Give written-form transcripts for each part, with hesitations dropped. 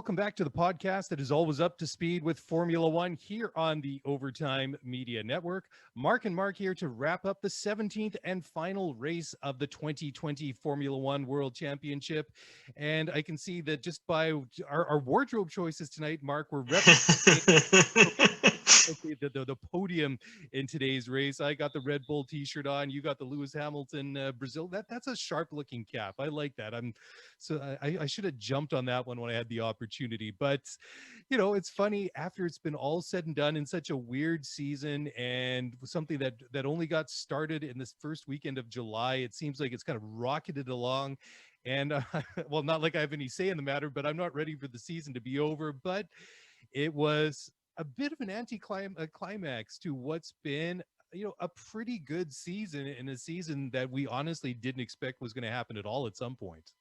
welcome back to the podcast that is always up to speed with Formula One here on the Overtime Media Network. Mark and Mark here to wrap up the 17th and final race of the 2020 Formula One World Championship. And I can see that just by our wardrobe choices tonight, Mark, we're representing the podium in today's race. I got the Red Bull t-shirt on. You got the Lewis Hamilton Brazil. That's a sharp looking cap. I like that. I should have jumped on that one when I had the opportunity. But it's funny, after it's been all said and done in such a weird season and something that only got started in this first weekend of July, it seems like it's kind of rocketed along. And well, not like I have any say in the matter, but I'm not ready for the season to be over. But it was a bit of an climax to what's been a pretty good season, in a season that we honestly didn't expect was going to happen at all at some point.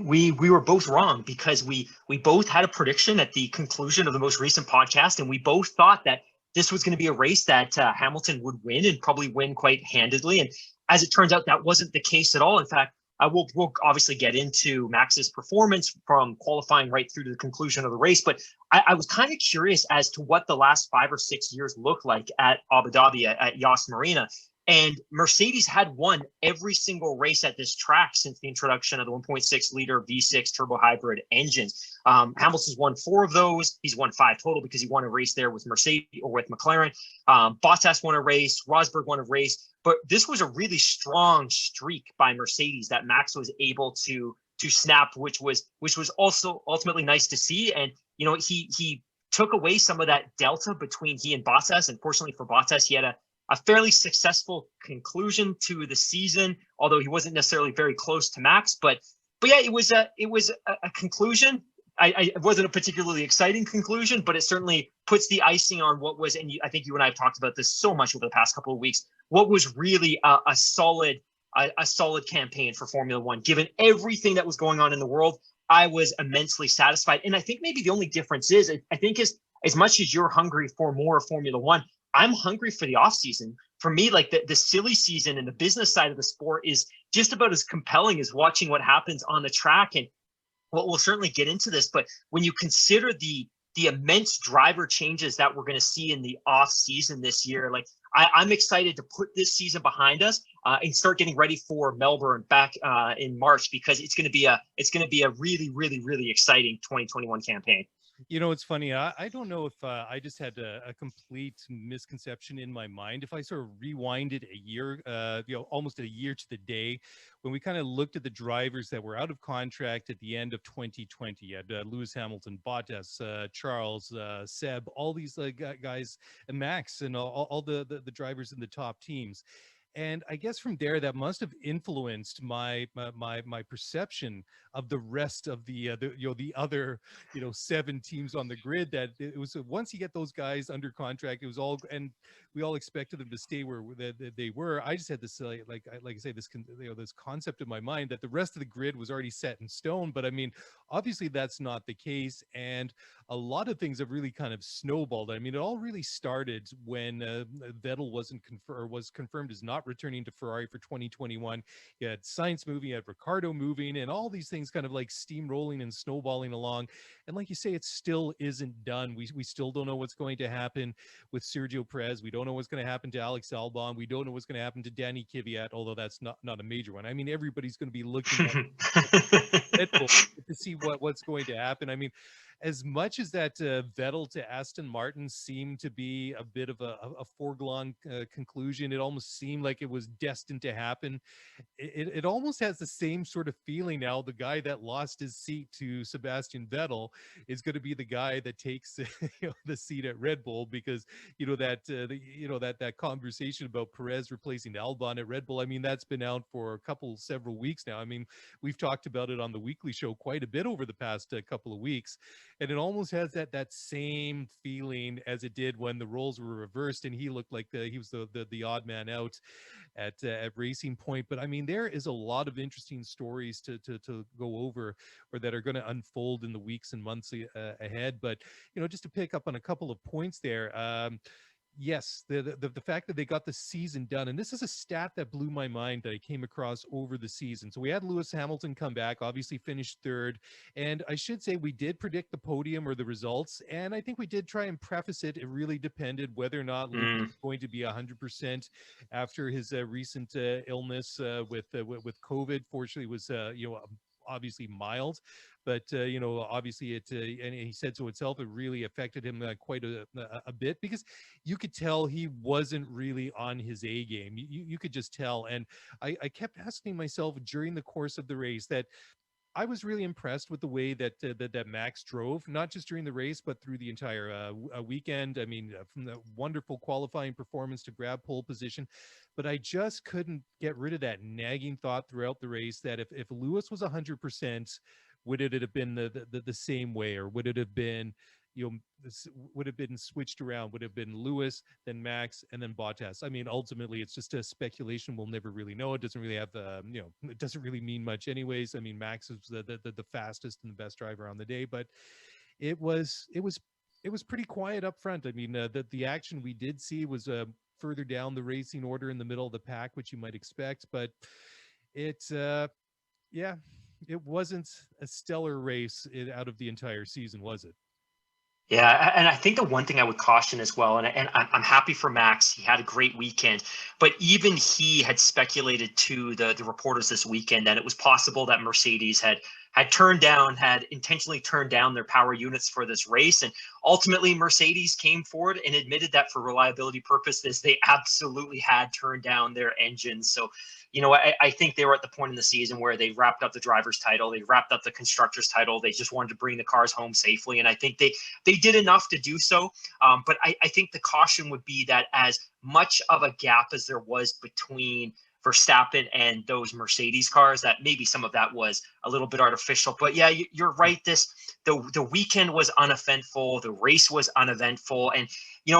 We were both wrong because we both had a prediction at the conclusion of the most recent podcast, and we both thought that this was going to be a race that Hamilton would win, and probably win quite handedly. And as it turns out, that wasn't the case at all. In fact, we'll obviously get into Max's performance from qualifying right through to the conclusion of the race. But I was kind of curious as to what the last 5 or 6 years looked like at Abu Dhabi at Yas Marina. And Mercedes had won every single race at this track since the introduction of the 1.6 liter V6 turbo hybrid engines. Hamilton's won 4 of those. He's won 5 total because he won a race there with Mercedes or with McLaren. Bottas won a race. Rosberg won a race. But this was a really strong streak by Mercedes that Max was able to snap, which was also ultimately nice to see. And he took away some of that delta between he and Bottas. And fortunately for Bottas, he had a fairly successful conclusion to the season, although he wasn't necessarily very close to Max. But yeah, it was a conclusion. It wasn't a particularly exciting conclusion, but it certainly puts the icing on what was, and I think you and I have talked about this so much over the past couple of weeks, what was really a solid campaign for Formula One. Given everything that was going on in the world, I was immensely satisfied. And I think maybe the only difference is, I think as much as you're hungry for more Formula One, I'm hungry for the off season. For me, like the silly season and the business side of the sport is just about as compelling as watching what happens on the track. And we'll certainly get into this, but when you consider the immense driver changes that we're going to see in the off season this year, like I'm excited to put this season behind us and start getting ready for Melbourne back in March, because it's going to be a really, really, really exciting 2021 campaign. It's funny. I don't know if I just had a complete misconception in my mind. If I sort of rewinded a year, almost a year to the day, when we kind of looked at the drivers that were out of contract at the end of 2020, you had Lewis Hamilton, Bottas, Charles, Seb, all these guys, and Max, and all the drivers in the top teams. And I guess from there, that must have influenced my perception of the rest of the other 7 teams on the grid. That it was, once you get those guys under contract, it was all, and we all expected them to stay where they were. I just had this like I say, this this concept in my mind that the rest of the grid was already set in stone. But I mean, obviously that's not the case, and a lot of things have really kind of snowballed. I mean, it all really started when Vettel was confirmed as not returning to Ferrari for 2021. You had Sainz moving, you had Ricciardo moving, and all these things kind of like steamrolling and snowballing along. And like you say, it still isn't done. We still don't know what's going to happen with Sergio Perez. We don't know what's going to happen to Alex Albon. We don't know what's going to happen to Danny Kvyat, although that's not a major one. I mean, everybody's going to be looking at to see what's going to happen. I mean, as much as that Vettel to Aston Martin seemed to be a bit of a foregone conclusion, it almost seemed like it was destined to happen. It almost has the same sort of feeling now. The guy that lost his seat to Sebastian Vettel is going to be the guy that takes the seat at Red Bull, because that conversation about Perez replacing Albon at Red Bull, I mean, that's been out for several weeks now. I mean, we've talked about it on the weekly show quite a bit over the past couple of weeks. And it almost has that same feeling as it did when the roles were reversed and he looked like he was the odd man out at Racing Point. But I mean, there is a lot of interesting stories to go over, or that are going to unfold in the weeks and months ahead. But just to pick up on a couple of points there, Yes, the fact that they got the season done, and this is a stat that blew my mind that I came across over the season. So we had Lewis Hamilton come back, obviously finished third, and I should say we did predict the podium or the results, and I think we did try and preface it. It really depended whether or not Lewis Mm. was going to be 100% after his recent illness with COVID. Fortunately, it was obviously mild, but obviously and he said so itself, it really affected him quite a bit, because you could tell he wasn't really on his A game. You could just tell. And I kept asking myself during the course of the race that I was really impressed with the way that Max drove, not just during the race, but through the entire weekend. I mean, from the wonderful qualifying performance to grab pole position. But I just couldn't get rid of that nagging thought throughout the race that if Lewis was 100%, would it have been the same way, or would it have been, would have been switched around? Would have been Lewis, then Max, and then Bottas? I mean, ultimately, it's just a speculation. We'll never really know. It doesn't really have it doesn't really mean much, anyways. I mean, Max is the fastest and the best driver on the day, but it was it was it was pretty quiet up front. I mean, the action we did see was further down the racing order in the middle of the pack, which you might expect, but it's yeah, it wasn't a stellar race out of the entire season, was it? Yeah, and I think the one thing I would caution as well, and I'm happy for Max. He had a great weekend, but even he had speculated to the reporters this weekend that it was possible that Mercedes had intentionally turned down their power units for this race, and ultimately Mercedes came forward and admitted that for reliability purposes, they absolutely had turned down their engines. So I think they were at the point in the season where they wrapped up the driver's title, they wrapped up the constructor's title, they just wanted to bring the cars home safely, and I think they did enough to do so. But I think the caution would be that as much of a gap as there was between Verstappen and those Mercedes cars, that maybe some of that was a little bit artificial. But yeah, you're right. The weekend was uneventful. The race was uneventful, and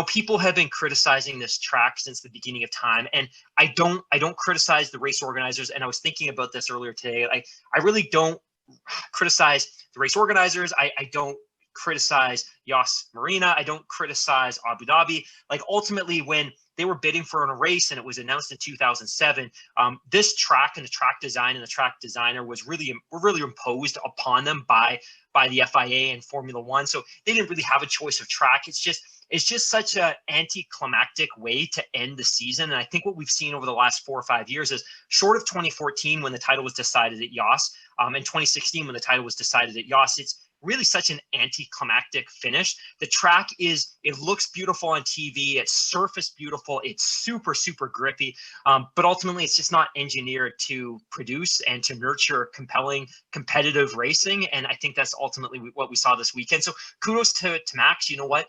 people have been criticizing this track since the beginning of time. And I don't criticize the race organizers. And I was thinking about this earlier today. I really don't criticize the race organizers. I don't criticize Yas Marina. I don't criticize Abu Dhabi. Like, ultimately, when they were bidding for a race and it was announced in 2007, this track and the track design and the track designer were really imposed upon them by the FIA and Formula One. So they didn't really have a choice of track. It's just such an anticlimactic way to end the season. And I think what we've seen over the last 4 or 5 years is, short of 2014 when the title was decided at Yas, and 2016 when the title was decided at Yas, it's really such an anticlimactic finish. The track it looks beautiful on TV. It's surface beautiful. It's super, super grippy. But ultimately, it's just not engineered to produce and to nurture compelling, competitive racing. And I think that's ultimately what we saw this weekend. So kudos to Max. You know what?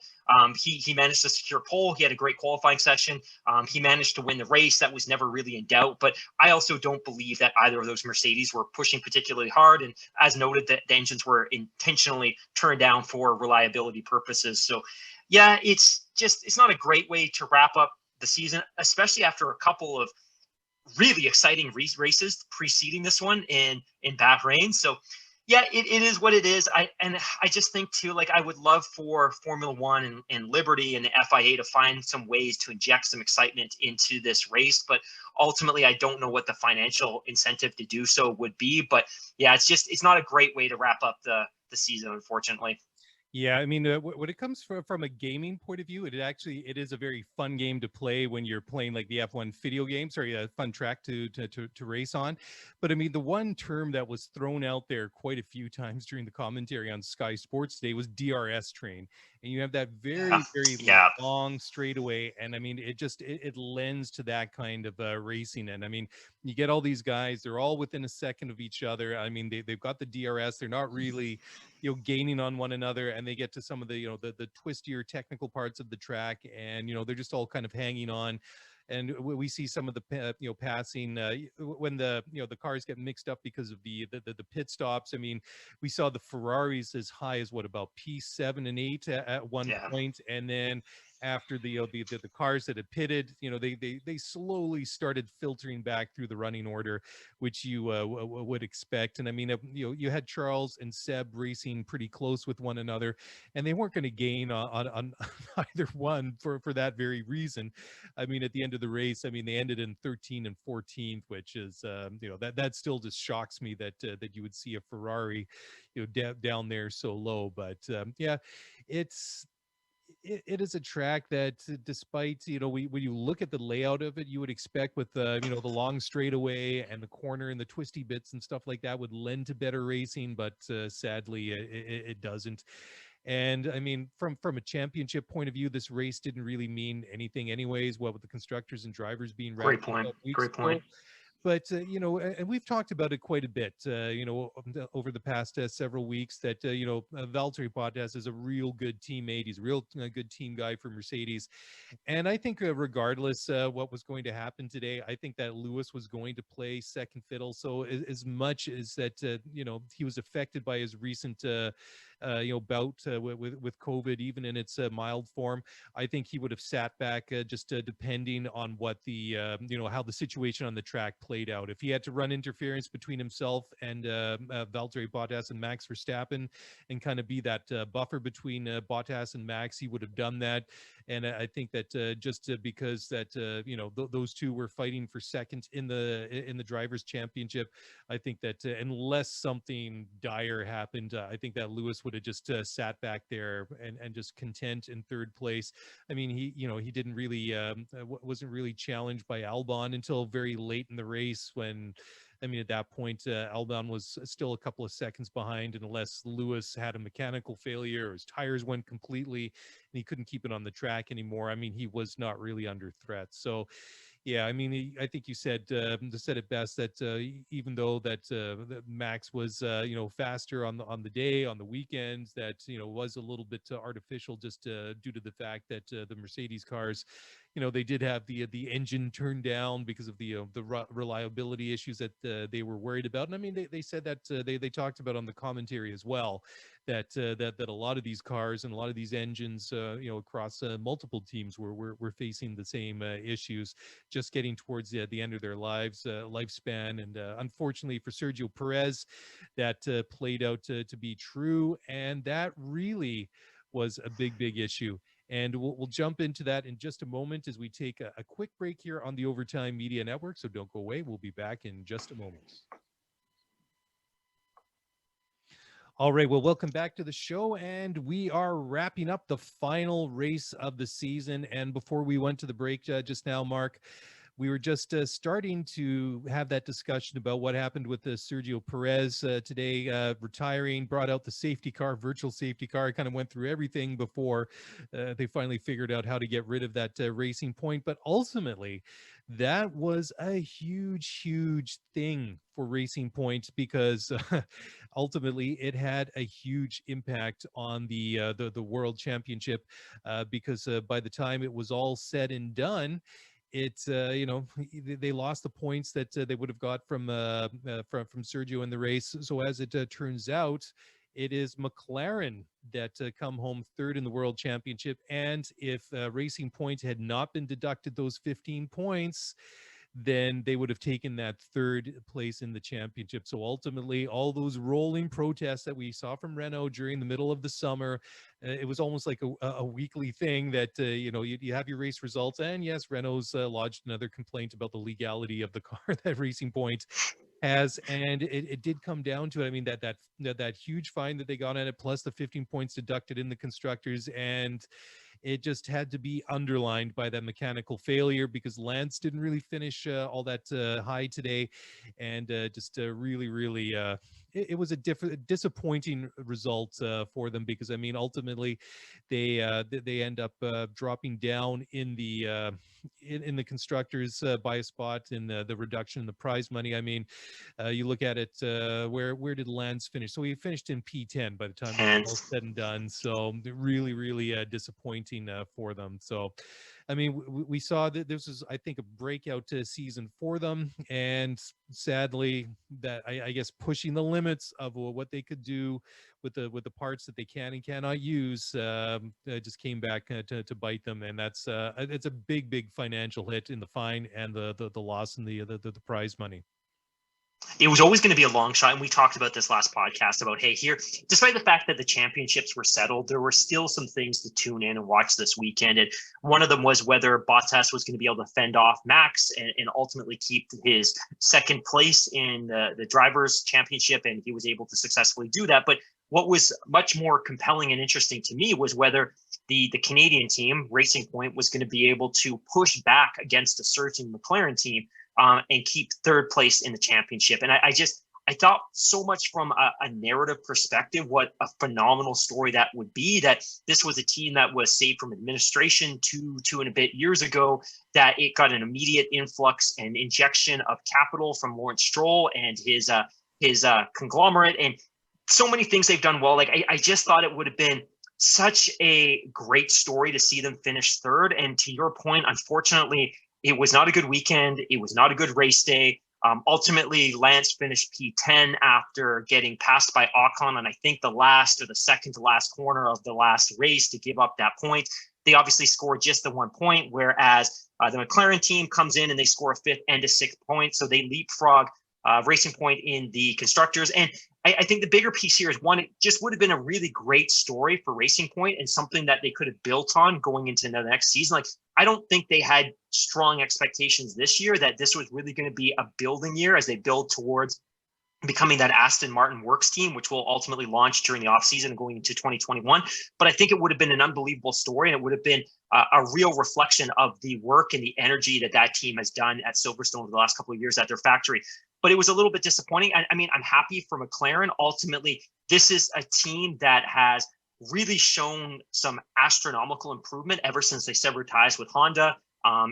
He managed to secure pole. He had a great qualifying session. He managed to win the race. That was never really in doubt. But I also don't believe that either of those Mercedes were pushing particularly hard. And as noted, the engines were intentionally turned down for reliability purposes. So yeah, it's not a great way to wrap up the season, especially after a couple of really exciting races preceding this one in Bahrain. So yeah, it is what it is. I just think too, like, I would love for Formula One and Liberty and the FIA to find some ways to inject some excitement into this race. But ultimately, I don't know what the financial incentive to do so would be. But yeah, it's not a great way to wrap up the season, unfortunately. Yeah, I mean, when it comes from a gaming point of view, it is a very fun game to play when you're playing like the F1 video games, or a fun track to race on. But I mean, the one term that was thrown out there quite a few times during the commentary on Sky Sports today was DRS train, and you have that very Yeah. long straightaway, and I mean, it lends to that kind of racing. And I mean, you get all these guys; they're all within a second of each other. I mean, they've got the DRS; they're not really gaining on one another, and they get to some of the the twistier technical parts of the track, and they're just all kind of hanging on. And we see some of the passing when the cars get mixed up because of the pit stops. I mean, we saw the Ferraris as high as what, about P7 and 8 at one Yeah. point, and then after the cars that had pitted, they slowly started filtering back through the running order, which you would expect. And I mean, you had Charles and Seb racing pretty close with one another, and they weren't going to gain on either one for that very reason. I mean, at the end of the race, I mean, they ended in 13 and 14th, which is, that still just shocks me that you would see a Ferrari, down there so low. But yeah, it's it is a track that, despite, when you look at the layout of it, you would expect with the long straightaway and the corner and the twisty bits and stuff like that would lend to better racing, but sadly it doesn't. And I mean, from a championship point of view, this race didn't really mean anything anyways, what with the constructors and drivers being Great wrapped point. up weeks Great point. ago. But and we've talked about it quite a bit, over the past several weeks, that Valtteri Bottas is a real good teammate. He's a real good team guy for Mercedes. And I think, regardless what was going to happen today, I think that Lewis was going to play second fiddle. So as much as that, he was affected by his recent bout with COVID, even in its mild form, I think he would have sat back, just depending on what how the situation on the track played out. If he had to run interference between himself and Valtteri Bottas and Max Verstappen, and kind of be that buffer between Bottas and Max, he would have done that. And I think that just because that those two were fighting for second in the drivers' championship, I think that unless something dire happened, I think that Lewis would have just sat back there and just content in third place. I mean, he didn't really wasn't really challenged by Albon until very late in the race, when, I mean, at that point, Albon was still a couple of seconds behind, and unless Lewis had a mechanical failure or his tires went completely and he couldn't keep it on the track anymore, I mean, he was not really under threat. So yeah, I mean, I think you said it best, that even though that Max was faster on the day, on the weekends, that was a little bit artificial, just due to the fact that the Mercedes cars, they did have the engine turned down because of the reliability issues that they were worried about. And I mean, they said that they talked about on the commentary as well, that a lot of these cars and a lot of these engines, across multiple teams were facing the same issues, just getting towards the end of their lifespan. And unfortunately for Sergio Perez, that played out to be true, and that really was a big issue. And we'll jump into that in just a moment as we take a quick break here on the Overtime Media Network. So don't go away. We'll be back in just a moment. All right, well, welcome back to the show, and we are wrapping up the final race of the season. And before we went to the break just now, Mark, we were just starting to have that discussion about what happened with Sergio Perez today, retiring, brought out the safety car, virtual safety car, kind of went through everything before they finally figured out how to get rid of that racing point. But ultimately, that was a huge thing for Racing Point, because ultimately it had a huge impact on the World Championship, because by the time it was all said and done, they lost the points that they would have got from Sergio in the race. So as it turns out, it is McLaren that come home third in the World Championship. And if Racing Point had not been deducted those 15 points, then they would have taken that third place in the championship. So ultimately, all those rolling protests that we saw from Renault during the middle of the summer, it was almost like a weekly thing that, you have your race results. And yes, Renault's lodged another complaint about the legality of the car that Racing Point has, and it did come down to it. I mean, that huge fine that they got on it, plus the 15 points deducted in the constructors, and it just had to be underlined by that mechanical failure, because Lance didn't really finish all that high today, and just really it was a disappointing result for them, because I mean, ultimately they end up dropping down in the constructors by a spot in the reduction in the prize money. I mean, you look at it, where did Lance finish? So he finished in P10 by the time it was all said and done. So really disappointing for them. So I mean, we saw that this was, I think, a breakout season for them, and sadly, that I guess pushing the limits of what they could do with the parts that they can and cannot use, just came back to bite them, and it's a big financial hit in the fine and the loss in the prize money. It was always going to be a long shot. And we talked about this last podcast about, hey, here, despite the fact that the championships were settled, there were still some things to tune in and watch this weekend. And one of them was whether Bottas was going to be able to fend off Max and ultimately keep his second place in the Drivers' Championship. And he was able to successfully do that. But what was much more compelling and interesting to me was whether the Canadian team, Racing Point, was going to be able to push back against a surging McLaren team and keep third place in the championship. And I thought so much from a narrative perspective, what a phenomenal story that would be, that this was a team that was saved from administration two and a bit years ago, that it got an immediate influx and injection of capital from Lawrence Stroll and his conglomerate, and so many things they've done well. Like I just thought it would have been such a great story to see them finish third. And to your point, unfortunately, it was not a good weekend. It was not a good race day. Ultimately, Lance finished P10 after getting passed by Ocon on, I think, the last or the second to last corner of the last race to give up that point. They obviously scored just the 1 point, whereas the McLaren team comes in and they score a fifth and a sixth point. So they leapfrog Racing Point in the constructors. And I think the bigger piece here is, one, it just would have been a really great story for Racing Point and something that they could have built on going into the next season. Like, I don't think they had strong expectations this year that this was really going to be a building year as they build towards becoming that Aston Martin works team, which will ultimately launch during the offseason and going into 2021. But I think it would have been an unbelievable story, and it would have been a real reflection of the work and the energy that team has done at Silverstone over the last couple of years at their factory. But it was a little bit disappointing. I mean, I'm happy for McLaren. Ultimately, this is a team that has really shown some astronomical improvement ever since they severed ties with Honda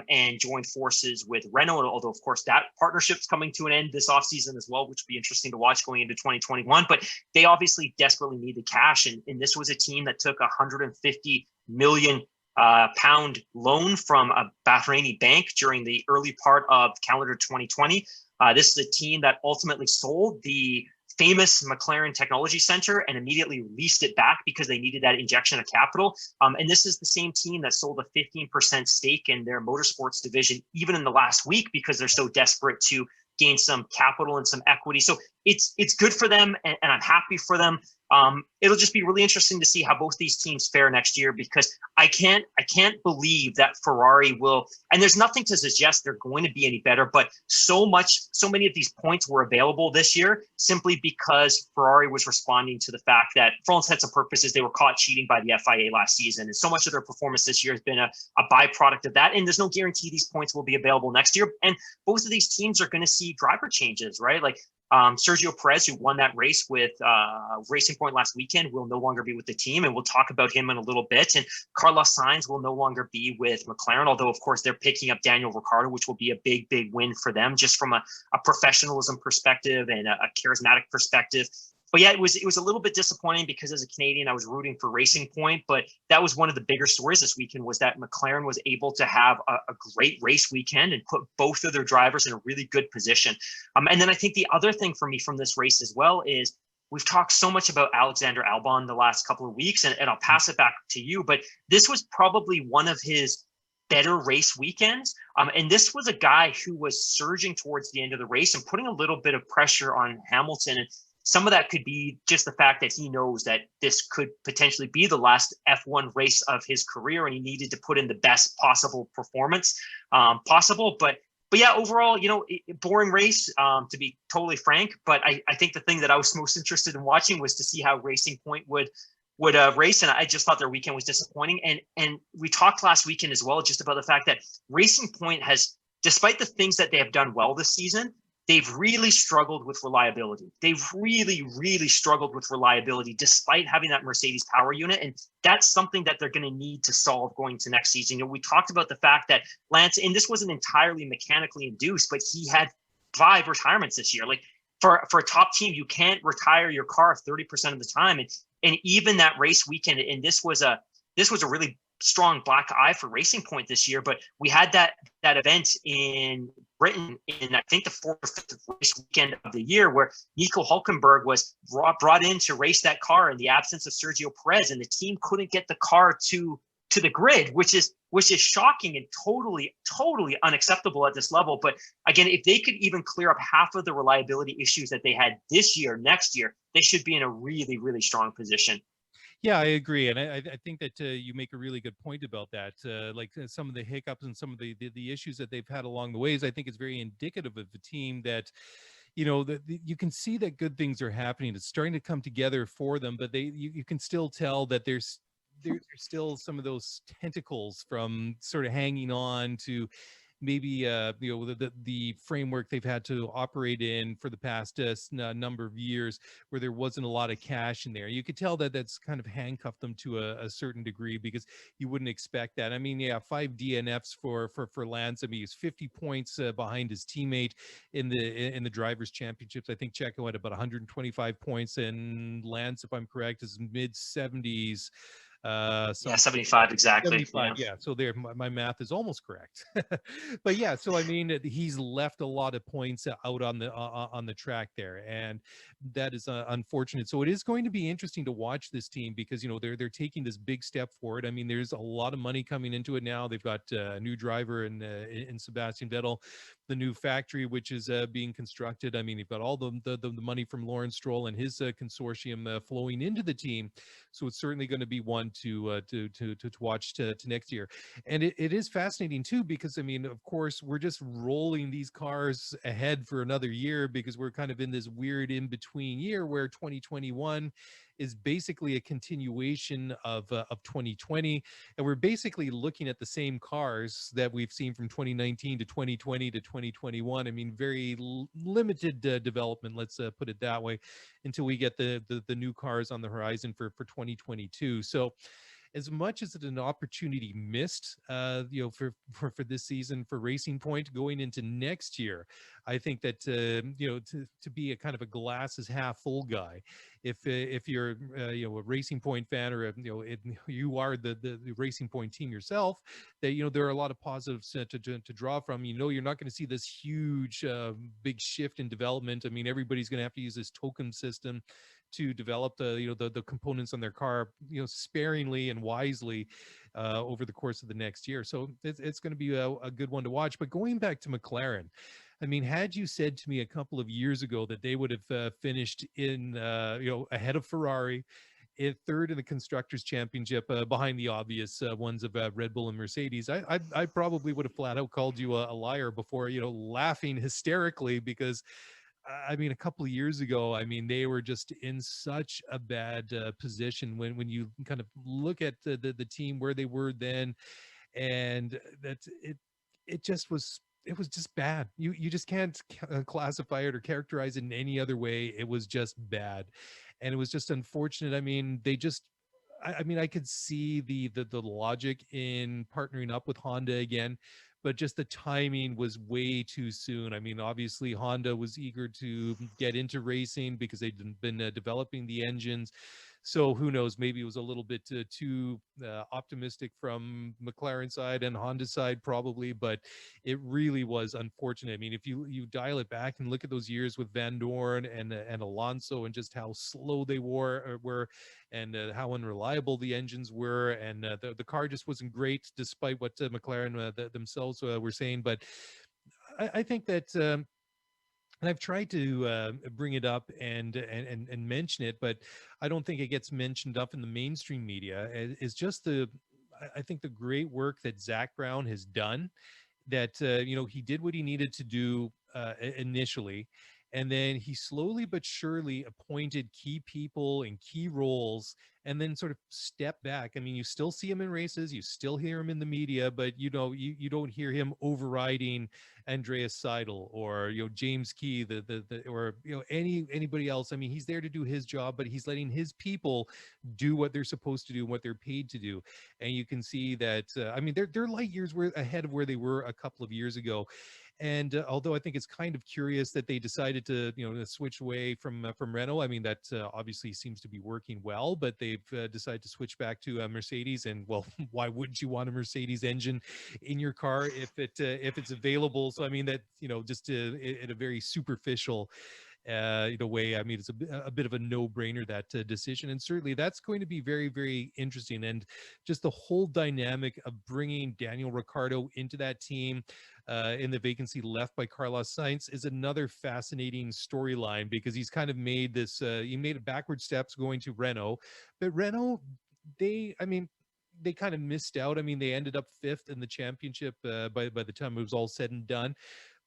and joined forces with Renault. Although, of course, that partnership's coming to an end this offseason as well, which will be interesting to watch going into 2021. But they obviously desperately need the cash. And this was a team that took $150 million pound loan from a Bahraini bank during the early part of calendar 2020. This is a team that ultimately sold the famous McLaren Technology Center and immediately released it back because they needed that injection of capital. And this is the same team that sold a 15% stake in their motorsports division even in the last week because they're so desperate to gain some capital and some equity. So it's good for them, and I'm happy for them. It'll just be really interesting to see how both these teams fare next year, because I can't believe that Ferrari will, and there's nothing to suggest they're going to be any better, but so many of these points were available this year simply because Ferrari was responding to the fact that, for all intents and purposes, they were caught cheating by the FIA last season. And so much of their performance this year has been a byproduct of that. And there's no guarantee these points will be available next year. And both of these teams are going to see driver changes, right? Like, Sergio Perez, who won that race with Racing Point last weekend, will no longer be with the team, and we'll talk about him in a little bit. And Carlos Sainz will no longer be with McLaren, although, of course, they're picking up Daniel Ricciardo, which will be a big win for them, just from a professionalism perspective and a charismatic perspective. But yeah, it was a little bit disappointing because as a Canadian, I was rooting for Racing Point, but that was one of the bigger stories this weekend, was that McLaren was able to have a great race weekend and put both of their drivers in a really good position. And then I think the other thing for me from this race as well is, we've talked so much about Alexander Albon the last couple of weeks, and I'll pass it back to you, but this was probably one of his better race weekends. And this was a guy who was surging towards the end of the race and putting a little bit of pressure on Hamilton. And some of that could be just the fact that he knows that this could potentially be the last F1 race of his career, and he needed to put in the best possible performance possible. But yeah, overall, boring race, to be totally frank. But I think the thing that I was most interested in watching was to see how Racing Point would race, and I just thought their weekend was disappointing. And we talked last weekend as well just about the fact that Racing Point has, despite the things that they have done well this season, they've really struggled with reliability. They've really struggled with reliability despite having that Mercedes power unit. And that's something that they're going to need to solve going to next season. We talked about the fact that Lance, and this wasn't entirely mechanically induced, but he had 5 retirements this year. Like, for a top team, you can't retire your car 30% of the time. And even that race weekend, and this was a really strong black eye for Racing Point this year, but we had that event in Britain in, I think, the fourth or fifth race weekend of the year, where Nico Hulkenberg was brought in to race that car in the absence of Sergio Perez, and the team couldn't get the car to the grid, which is shocking and totally unacceptable at this level. But again, if they could even clear up half of the reliability issues that they had this year, next year, they should be in a really, really strong position. Yeah, I agree, and I think that you make a really good point about that. Some of the hiccups and some of the issues that they've had along the ways, I think it's very indicative of a team that, you can see that good things are happening. It's starting to come together for them, but you can still tell that there's still some of those tentacles from sort of hanging on to maybe the framework they've had to operate in for the past number of years, where there wasn't a lot of cash in there. You could tell that that's kind of handcuffed them to a certain degree, because you wouldn't expect that. I mean, yeah, 5 DNFs for Lance. I mean, he's 50 points behind his teammate in the drivers' championships. I think Checo had about 125 points, and Lance, if I'm correct, is mid 70s. Yeah, 75 exactly. 75, yeah. So there, my math is almost correct. But yeah, so I mean, he's left a lot of points out on the track there, and that is unfortunate. So it is going to be interesting to watch this team, because they're taking this big step forward. I mean, there's a lot of money coming into it now. They've got a new driver in Sebastian Vettel, the new factory which is being constructed. I mean, you've got all the money from Lawrence Stroll and his consortium flowing into the team. So it's certainly going to be one to watch to next year. And it is fascinating too, because I mean, of course, we're just rolling these cars ahead for another year, because we're kind of in this weird in between year where 2021 is basically a continuation of 2020, and we're basically looking at the same cars that we've seen from 2019 to 2020 to 2021. I mean, very limited development, let's put it that way, until we get the new cars on the horizon for 2022. So as much as it's an opportunity missed, for this season for Racing Point going into next year, I think that to be a kind of a glass is half full guy, if you're a Racing Point fan, or you are the Racing Point team yourself, that there are a lot of positives to draw from. You're not going to see this huge big shift in development. I mean, everybody's going to have to use this token system to develop the components on their car sparingly and wisely over the course of the next year. So it's going to be a good one to watch. But going back to McLaren, I mean, had you said to me a couple of years ago that they would have finished in ahead of Ferrari, third in the Constructors' Championship, behind the obvious ones of Red Bull and Mercedes, I probably would have flat out called you a liar before, laughing hysterically, because I mean, a couple of years ago, I mean, they were just in such a bad position when you kind of look at the team where they were then, and that it just was. It was just bad. You just can't classify it or characterize it in any other way. It was just bad, and it was just unfortunate. I mean, they just. I mean, I could see the logic in partnering up with Honda again, but just the timing was way too soon. I mean, obviously Honda was eager to get into racing because they'd been developing the engines. So who knows, maybe it was a little bit too optimistic from McLaren side and Honda side probably, but it really was unfortunate. I mean, if you dial it back and look at those years with Van Dorn and Alonso, and just how slow they were and how unreliable the engines were, and the car just wasn't great, despite what McLaren themselves were saying. But I think that and I've tried to bring it up and mention it, but I don't think it gets mentioned up in the mainstream media. Is just I think the great work that Zach Brown has done. That he did what he needed to do initially, and then he slowly but surely appointed key people in key roles, and then sort of stepped back. I mean, you still see him in races, you still hear him in the media, but you don't hear him overriding Andreas Seidel or James Key, or anybody else. I mean, he's there to do his job, but he's letting his people do what they're supposed to do and what they're paid to do. And you can see that I mean, they're light years ahead of where they were a couple of years ago. And although I think it's kind of curious that they decided to, to switch away from Renault. I mean, that obviously seems to be working well, but they've decided to switch back to Mercedes. And well, why wouldn't you want a Mercedes engine in your car if it's available? So I mean that just in a very superficial way. I mean, it's a bit of a no-brainer, that decision, and certainly that's going to be very, very interesting. And just the whole dynamic of bringing Daniel Ricciardo into that team in the vacancy left by Carlos Sainz is another fascinating storyline, because he's kind of made this. He made backward steps going to Renault, but Renault, they kind of missed out. I mean, they ended up fifth in the championship by the time it was all said and done.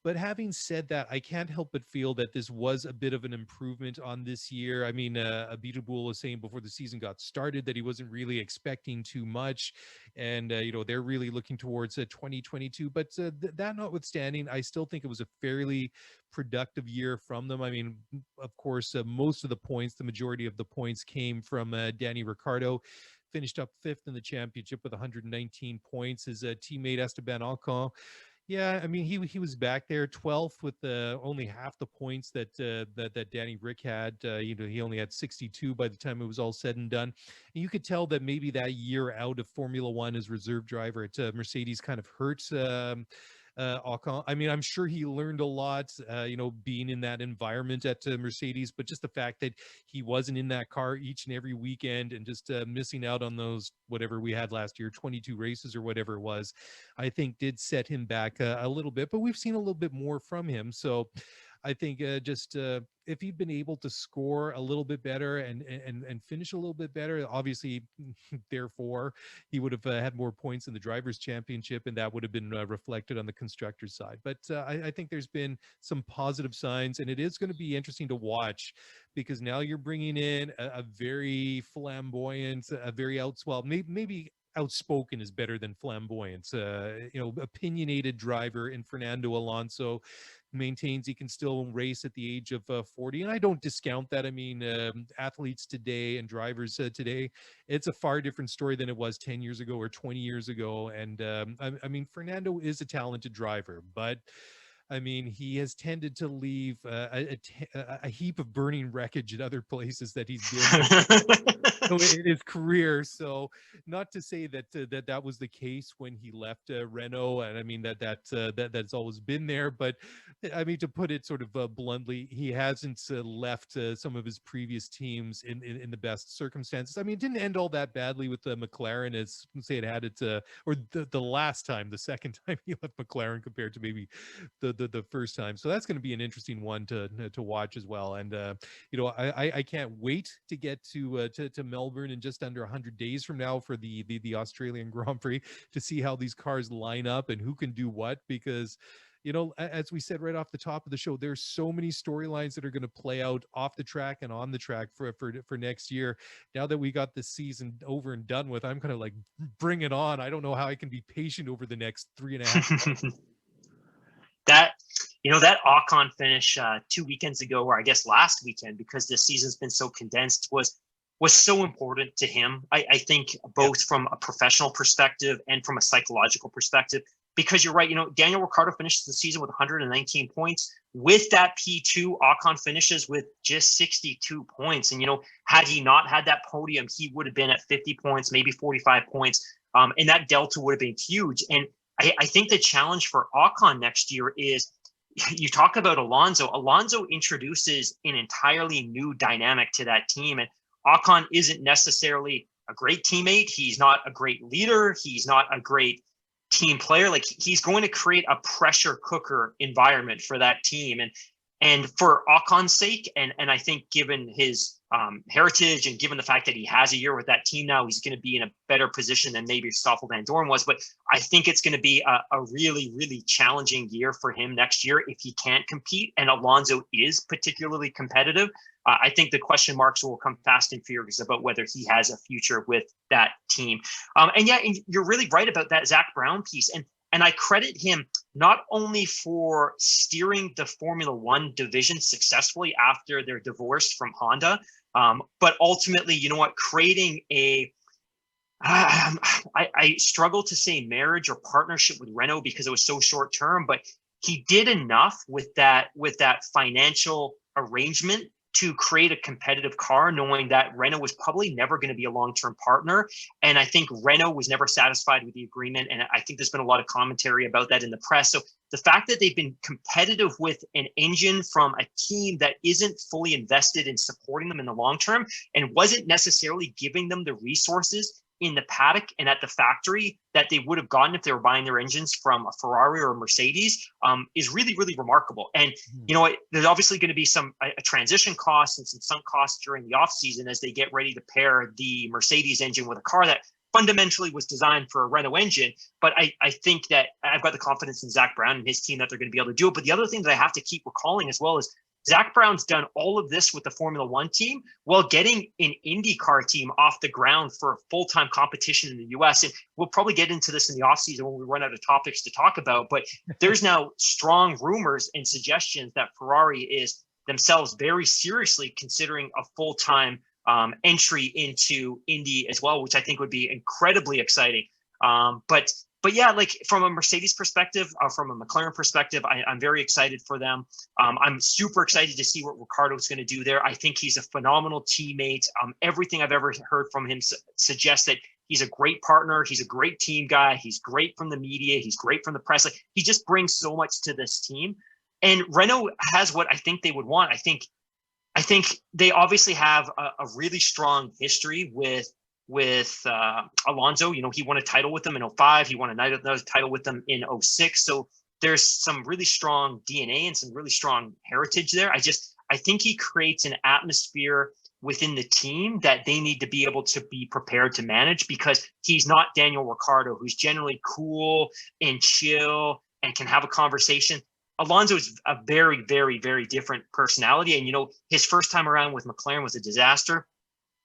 But having said that, I can't help but feel that this was a bit of an improvement on this year. I mean, Abiteboul was saying before the season got started that he wasn't really expecting too much. And, they're really looking towards 2022. But that notwithstanding, I still think it was a fairly productive year from them. I mean, of course, most of the points, the majority of the points came from Danny Ricciardo. Finished up fifth in the championship with 119 points. His teammate Esteban Ocon, yeah, I mean, he was back there 12th with only half the points that Danny Rick had. He only had 62 by the time it was all said and done. And you could tell that maybe that year out of Formula One as reserve driver at Mercedes kind of hurts Ocon. I mean, I'm sure he learned a lot, being in that environment at Mercedes, but just the fact that he wasn't in that car each and every weekend and just missing out on those, whatever we had last year, 22 races or whatever it was, I think did set him back a little bit, but we've seen a little bit more from him. So I think just if he'd been able to score a little bit better and finish a little bit better, obviously, therefore, he would have had more points in the Drivers' Championship, and that would have been reflected on the constructors' side. But I think there's been some positive signs, and it is going to be interesting to watch, because now you're bringing in a very flamboyant, a very outswell, maybe outspoken is better than flamboyant, opinionated driver in Fernando Alonso. Maintains he can still race at the age of 40, and I don't discount that. I mean, athletes today and drivers today, it's a far different story than it was 10 years ago or 20 years ago. And I mean, Fernando is a talented driver, but I mean, he has tended to leave a heap of burning wreckage in other places that he's been in his career. So, not to say that that was the case when he left Renault, and I mean that's always been there. But I mean, to put it sort of bluntly, he hasn't left some of his previous teams in the best circumstances. I mean, it didn't end all that badly with McLaren, as say it had it, or the last time, the second time he left McLaren compared to maybe the first time. So that's going to be an interesting one to watch as well. And I can't wait to get to Melbourne in just under 100 days from now for the Australian Grand Prix, to see how these cars line up and who can do what, because as we said right off the top of the show, there's so many storylines that are going to play out off the track and on the track for next year. Now that we got this season over and done with, I'm kind of like, bring it on. I don't know how I can be patient over the next 3.5 months. That Ocon finish 2 weekends ago, or I guess last weekend, because this season's been so condensed, was so important to him. I think both from a professional perspective and from a psychological perspective, because you're right. Daniel Ricciardo finishes the season with 119 points. With that P2, Ocon finishes with just 62 points. And, had he not had that podium, he would have been at 50 points, maybe 45 points. And that delta would have been huge. And I think the challenge for Ocon next year is, you talk about Alonso. Alonso introduces an entirely new dynamic to that team. And Ocon isn't necessarily a great teammate. He's not a great leader. He's not a great team player. Like, he's going to create a pressure cooker environment for that team. And for Ocon's sake, and I think given his heritage and given the fact that he has a year with that team now, he's going to be in a better position than maybe Stoffel Van Dorn was. But I think it's going to be a really, really challenging year for him next year if he can't compete. And Alonso is particularly competitive. I think the question marks will come fast and furious about whether he has a future with that team. And you're really right about that Zach Brown piece. And I credit him not only for steering the Formula One division successfully after their divorce from Honda, but ultimately, creating I struggle to say marriage or partnership with Renault because it was so short term, but he did enough with that financial arrangement to create a competitive car, knowing that Renault was probably never going to be a long-term partner. And I think Renault was never satisfied with the agreement. And I think there's been a lot of commentary about that in the press. So the fact that they've been competitive with an engine from a team that isn't fully invested in supporting them in the long term and wasn't necessarily giving them the resources in the paddock and at the factory that they would have gotten if they were buying their engines from a Ferrari or a Mercedes is really, really remarkable. And, you know, there's obviously going to be a transition cost and some sunk costs during the off season as they get ready to pair the Mercedes engine with a car that fundamentally was designed for a Renault engine. But I think that I've got the confidence in Zach Brown and his team that they're going to be able to do it. But the other thing that I have to keep recalling as well is Zach Brown's done all of this with the Formula One team while getting an IndyCar team off the ground for full-time competition in the US. And we'll probably get into this in the offseason when we run out of topics to talk about. But there's now strong rumors and suggestions that Ferrari is themselves very seriously considering a full-time entry into Indy as well, which I think would be incredibly exciting. But yeah, like from a Mercedes perspective, from a McLaren perspective, I'm very excited for them. I'm super excited to see what Ricciardo's going to do there. I think he's a phenomenal teammate. Everything I've ever heard from him suggests that he's a great partner. He's a great team guy. He's great from the media. He's great from the press. Like, he just brings so much to this team. And Renault has what I think they would want. I think they obviously have a really strong history with Alonso. You know, he won a title with them in 05. He won another title with them in 06. So there's some really strong DNA and some really strong heritage there. I think he creates an atmosphere within the team that they need to be able to be prepared to manage, because he's not Daniel Ricciardo, who's generally cool and chill and can have a conversation. Alonso is a very, very, very different personality. And, you know, his first time around with McLaren was a disaster.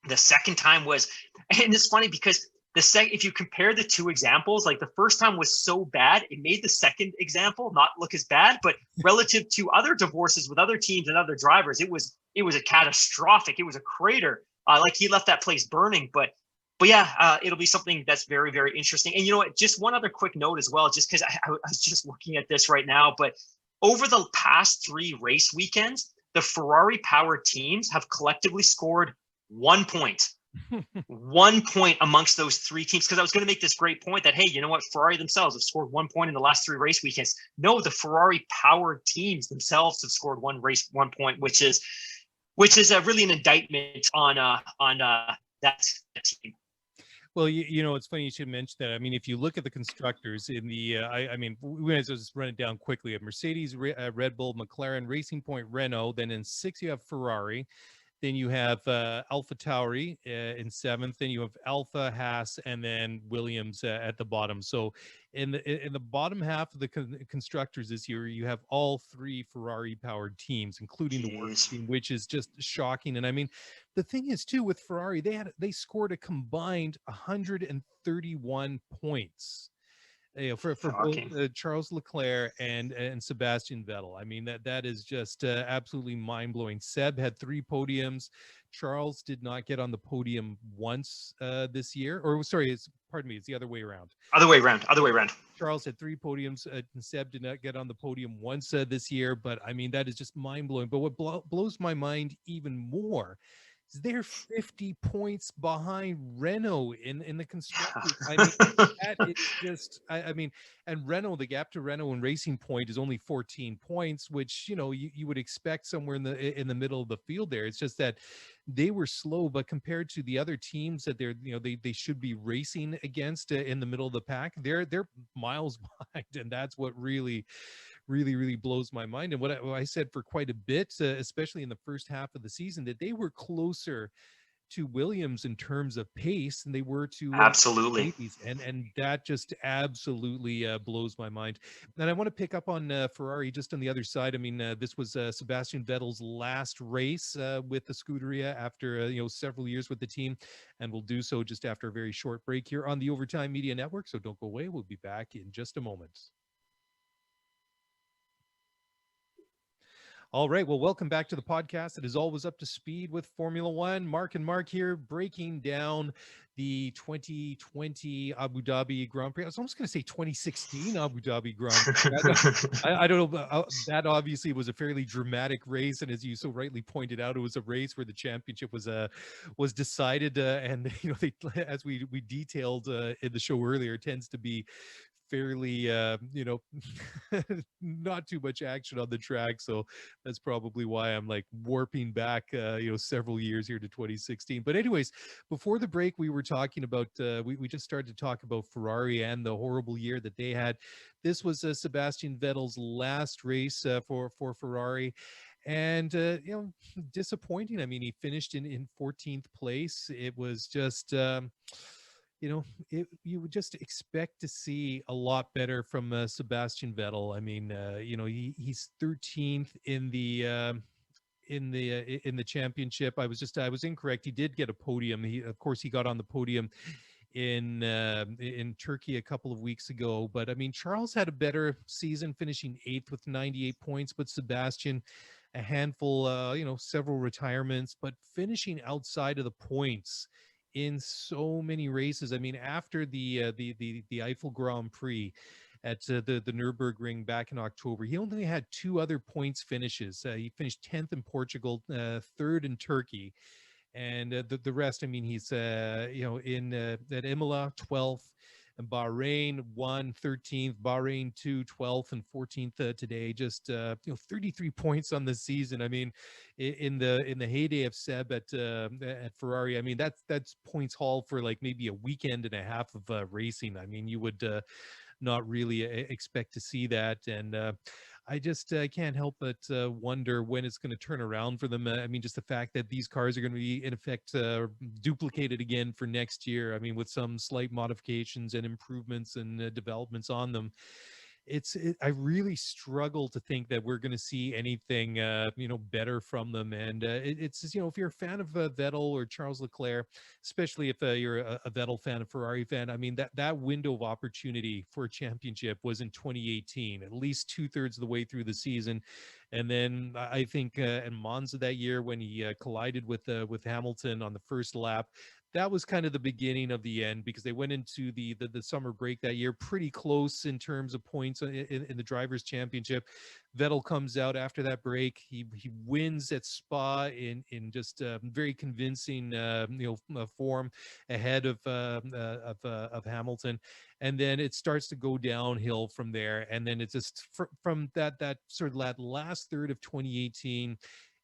The second time was, and it's funny because if you compare the two examples, like the first time was so bad, it made the second example not look as bad. But relative to other divorces with other teams and other drivers, it was a catastrophic. It was a crater. Like he left that place burning. But yeah, it'll be something that's very, very interesting. And you know what? Just one other quick note as well, just because I was just looking at this right now. But over the past 3 race weekends, the Ferrari powered teams have collectively scored 1 point. 1 point amongst those 3 teams. Because I was going to make this great point that, hey, you know what? Ferrari themselves have scored 1 point in the last 3 race weekends. No, the Ferrari powered teams themselves have scored 1 point, which is really an indictment on that team. Well, you know, it's funny you should mention that. I mean, if you look at the constructors in the, I mean, we might as well just run it down quickly. Mercedes, Red Bull, McLaren, Racing Point, Renault. Then in 6, you have Ferrari. Then you have AlphaTauri in 7th. Then you have Alpha, Haas, and then Williams at the bottom. So in the bottom half of the constructors this year, you have all 3 Ferrari-powered teams, including the worst team, which is just shocking. And I mean, the thing is too with Ferrari, they scored a combined 131 points. You know, for both Charles Leclerc and Sebastian Vettel. I mean, that is just absolutely mind-blowing. Seb had 3 podiums. Charles did not get on the podium once this year. Or sorry, pardon me, it's the other way around. Other way around. Charles had 3 podiums. And Seb did not get on the podium once this year. But I mean, that is just mind-blowing. But what blows my mind even more, they're 50 points behind Renault in the constructors. I mean, that is just, I mean, and Renault, the gap to Renault and Racing Point is only 14 points, which, you know, you would expect somewhere in the middle of the field there. It's just that they were slow, but compared to the other teams that they should be racing against in the middle of the pack, they're miles behind, and that's what really blows my mind. And what I said for quite a bit, especially in the first half of the season, that they were closer to Williams in terms of pace than they were to absolutely, and that just absolutely blows my mind. And I want to pick up on Ferrari just on the other side. I mean, this was Sebastian Vettel's last race with the Scuderia after several years with the team, and we'll do so just after a very short break here on the Overtime Media Network. So don't go away. We'll be back in just a moment. All right. Well, welcome back to the podcast. It is always up to speed with Formula One. Mark and Mark here breaking down the 2020 Abu Dhabi Grand Prix. I was almost going to say 2016 Abu Dhabi Grand Prix. I don't know. That obviously was a fairly dramatic race, and as you so rightly pointed out, it was a race where the championship was decided, and they, as we detailed in the show earlier, tends to be fairly not too much action on the track, so that's probably why I'm like warping back several years here to 2016. But anyways, before the break we were talking about we just started to talk about Ferrari and the horrible year that they had. This was Sebastian Vettel's last race for Ferrari, and disappointing. I mean, he finished in 14th place. It was just you would just expect to see a lot better from Sebastian Vettel. I mean, he's 13th in the championship. I was incorrect. He did get a podium. Of course he got on the podium in Turkey a couple of weeks ago. But I mean, Charles had a better season, finishing 8th with 98 points, but Sebastian a handful, several retirements, but finishing outside of the points in so many races. I mean, after the Eiffel Grand Prix at the Nürburgring back in October, he only had 2 other points finishes. He finished 10th in Portugal, 3rd in Turkey, and the rest. I mean, he's in at Imola 12th, and Bahrain 1, 13th, Bahrain 2, 12th, and 14th today. Just 33 points on the season. I mean, in the heyday of Seb at Ferrari, I mean that's points haul for like maybe a weekend and a half of racing. I mean, you would not really expect to see that, and I just can't help but wonder when it's going to turn around for them. I mean, just the fact that these cars are going to be, in effect, duplicated again for next year. I mean, with some slight modifications and improvements and developments on them. I really struggle to think that we're going to see anything, better from them. And it's just, if you're a fan of Vettel or Charles Leclerc, especially if you're a Vettel fan, a Ferrari fan, I mean, that window of opportunity for a championship was in 2018, at least 2/3 of the way through the season. And then I think in Monza that year, when he collided with Hamilton on the first lap, that was kind of the beginning of the end, because they went into the summer break that year pretty close in terms of points in the drivers' championship. Vettel comes out after that break. He wins at Spa in just very convincing form, ahead of Hamilton, and then it starts to go downhill from there. And then it's just from that sort of that last third of 2018.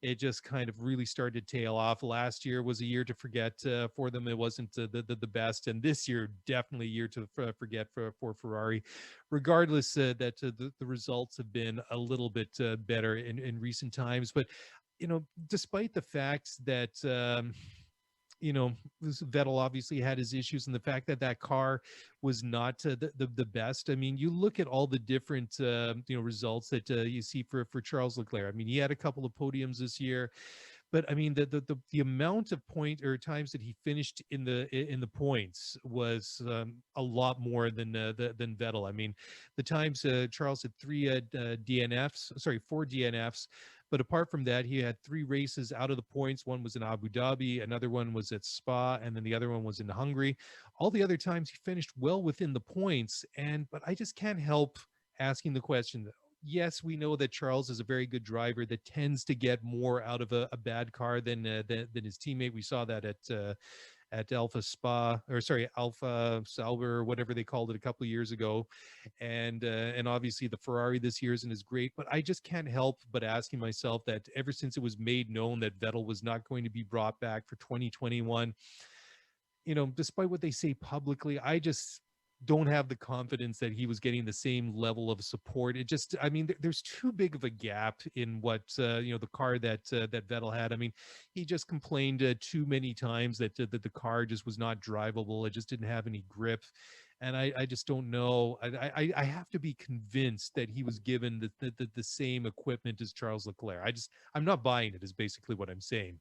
It just kind of really started to tail off. Last year was a year to forget for them. It wasn't the best, and this year definitely a year to forget for Ferrari. Regardless, that the results have been a little bit better in recent times. But despite the fact that Vettel obviously had his issues, and the fact that car was not the best. I mean, you look at all the different results that you see for Charles Leclerc. I mean, he had a couple of podiums this year, but I mean the amount of point or times that he finished in the points was a lot more than Vettel. I mean, the times Charles had 4 DNFs. But apart from that, he had 3 races out of the points. One was in Abu Dhabi, another one was at Spa, and then the other one was in Hungary. All the other times he finished well within the points. But I just can't help asking the question. Yes, we know that Charles is a very good driver that tends to get more out of a bad car than his teammate. We saw that at Alpha Sauber, whatever they called it a couple of years ago. And obviously the Ferrari this year isn't as great, but I just can't help but asking myself that ever since it was made known that Vettel was not going to be brought back for 2021, despite what they say publicly, I just don't have the confidence that he was getting the same level of support. It just, I mean, there's too big of a gap in what, the car that Vettel had. I mean, he just complained too many times that the car just was not drivable. It just didn't have any grip. And I just don't know. I have to be convinced that he was given the same equipment as Charles Leclerc. I'm not buying it, is basically what I'm saying.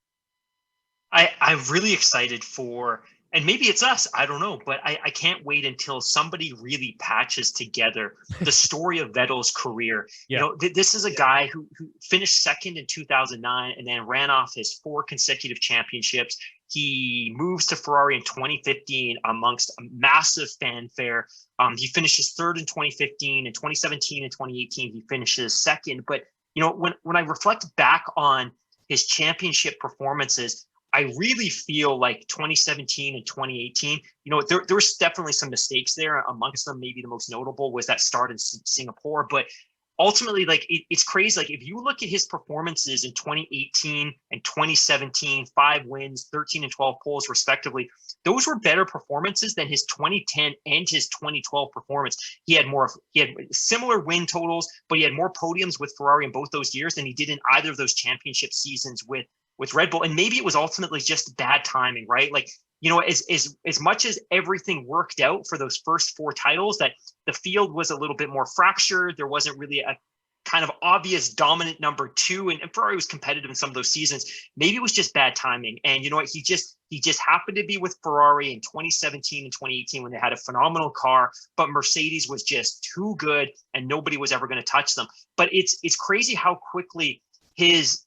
I'm really excited for, and maybe it's us, I don't know, but I can't wait until somebody really patches together the story of Vettel's career. Yeah. This is a guy who finished second in 2009 and then ran off his 4 consecutive championships. He moves to Ferrari in 2015 amongst a massive fanfare. He finishes third in 2015. In 2017 and 2018, he finishes second. But, you know, when I reflect back on his championship performances, I really feel like 2017 and 2018, you know, there was definitely some mistakes there. Amongst them, maybe the most notable was that start in Singapore. But ultimately, like it's crazy. Like if you look at his performances in 2018 and 2017, 5 wins, 13 and 12 poles respectively, those were better performances than his 2010 and his 2012 performance. He had similar win totals, but he had more podiums with Ferrari in both those years than he did in either of those championship seasons with Red Bull. And maybe it was ultimately just bad timing, right? Like, you know, as much as everything worked out for those first 4 titles, that the field was a little bit more fractured. There wasn't really a kind of obvious dominant number 2, and Ferrari was competitive in some of those seasons. Maybe it was just bad timing. And you know what? He just happened to be with Ferrari in 2017 and 2018 when they had a phenomenal car, but Mercedes was just too good and nobody was ever going to touch them. But it's crazy how quickly his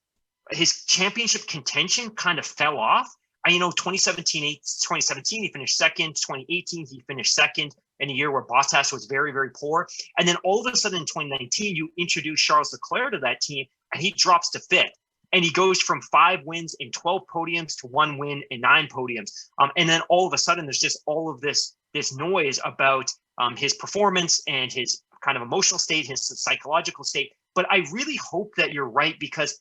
championship contention kind of fell off. You know, 2017, he finished second. 2018, he finished second in a year where Bottas was very, very poor. And then all of a sudden in 2019, you introduce Charles Leclerc to that team, and he drops to 5th. And he goes from 5 wins and 12 podiums to 1 win and 9 podiums. And then all of a sudden, there's just all of this noise about his performance and his kind of emotional state, his psychological state. But I really hope that you're right, because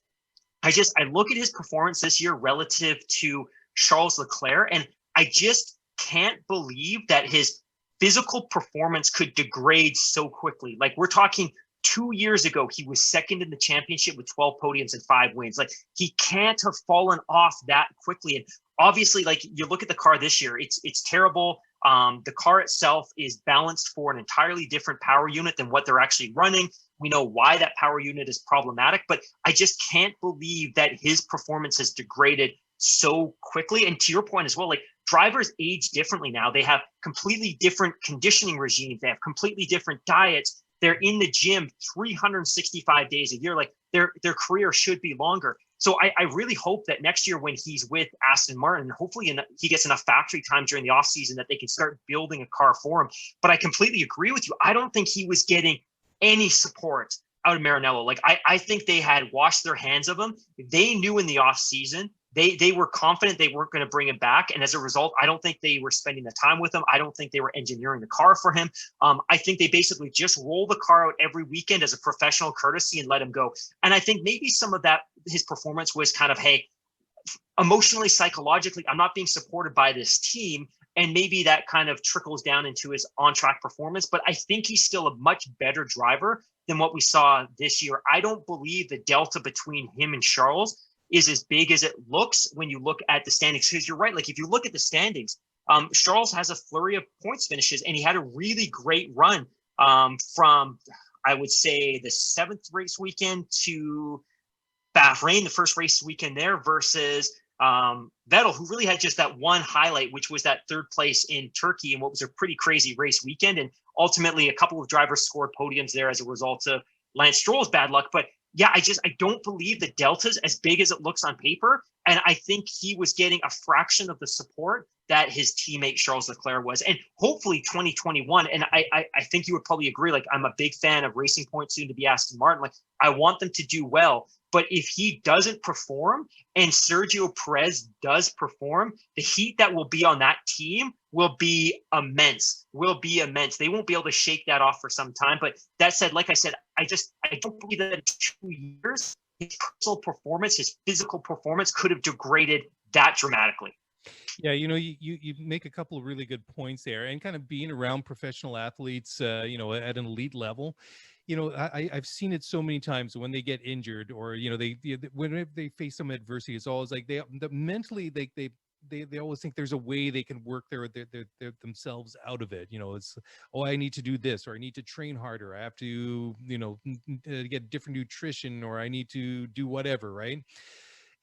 I look at his performance this year relative to Charles Leclerc, and I just can't believe that his physical performance could degrade so quickly. Like, we're talking 2 years ago, he was second in the championship with 12 podiums and 5 wins. Like, he can't have fallen off that quickly. And obviously, like, you look at the car this year, it's terrible. The car itself is balanced for an entirely different power unit than what they're actually running. We know why that power unit is problematic, but I just can't believe that his performance has degraded so quickly. And to your point as well, like, drivers age differently now. They have completely different conditioning regimes. They have completely different diets. They're in the gym 365 days a year. Like, their career should be longer. So I really hope that next year when he's with Aston Martin, hopefully he gets enough factory time during the offseason that they can start building a car for him. But I completely agree with you. I don't think he was getting any support out of Maranello. Like, I think they had washed their hands of him. They knew in the offseason they were confident they weren't going to bring him back. And as a result, I don't think they were spending the time with him. I don't think they were engineering the car for him. I think they basically just roll the car out every weekend as a professional courtesy and let him go. And I think maybe some of that, his performance was kind of, hey, emotionally, psychologically, I'm not being supported by this team. And maybe that kind of trickles down into his on-track performance. But I think he's still a much better driver than what we saw this year. I don't believe the delta between him and Charles is as big as it looks when you look at the standings. Because you're right, like, if you look at the standings, Charles has a flurry of points finishes, and he had a really great run from, I would say, the 7th race weekend to Bahrain, the first race weekend there, versus Vettel, who really had just that one highlight, which was that 3rd place in Turkey, and what was a pretty crazy race weekend. And ultimately, a couple of drivers scored podiums there as a result of Lance Stroll's bad luck. But yeah, I don't believe the delta's as big as it looks on paper. And I think he was getting a fraction of the support that his teammate Charles Leclerc was. And hopefully 2021, and I think you would probably agree, like, I'm a big fan of Racing Point, soon to be Aston Martin. Like, I want them to do well. But if he doesn't perform and Sergio Perez does perform, the heat that will be on that team will be immense. They won't be able to shake that off for some time. But that said, like I said, I don't believe that in 2 years, his personal performance, his physical performance could have degraded that dramatically. Yeah, you know, you make a couple of really good points there, and kind of being around professional athletes, you know, at an elite level. You know, I've seen it so many times when they get injured, or, you know, whenever they face some adversity, it's always like mentally they always think there's a way they can work their themselves out of it. You know, it's, oh, I need to do this, or I need to train harder. I have to, you know, get different nutrition, or I need to do whatever, right?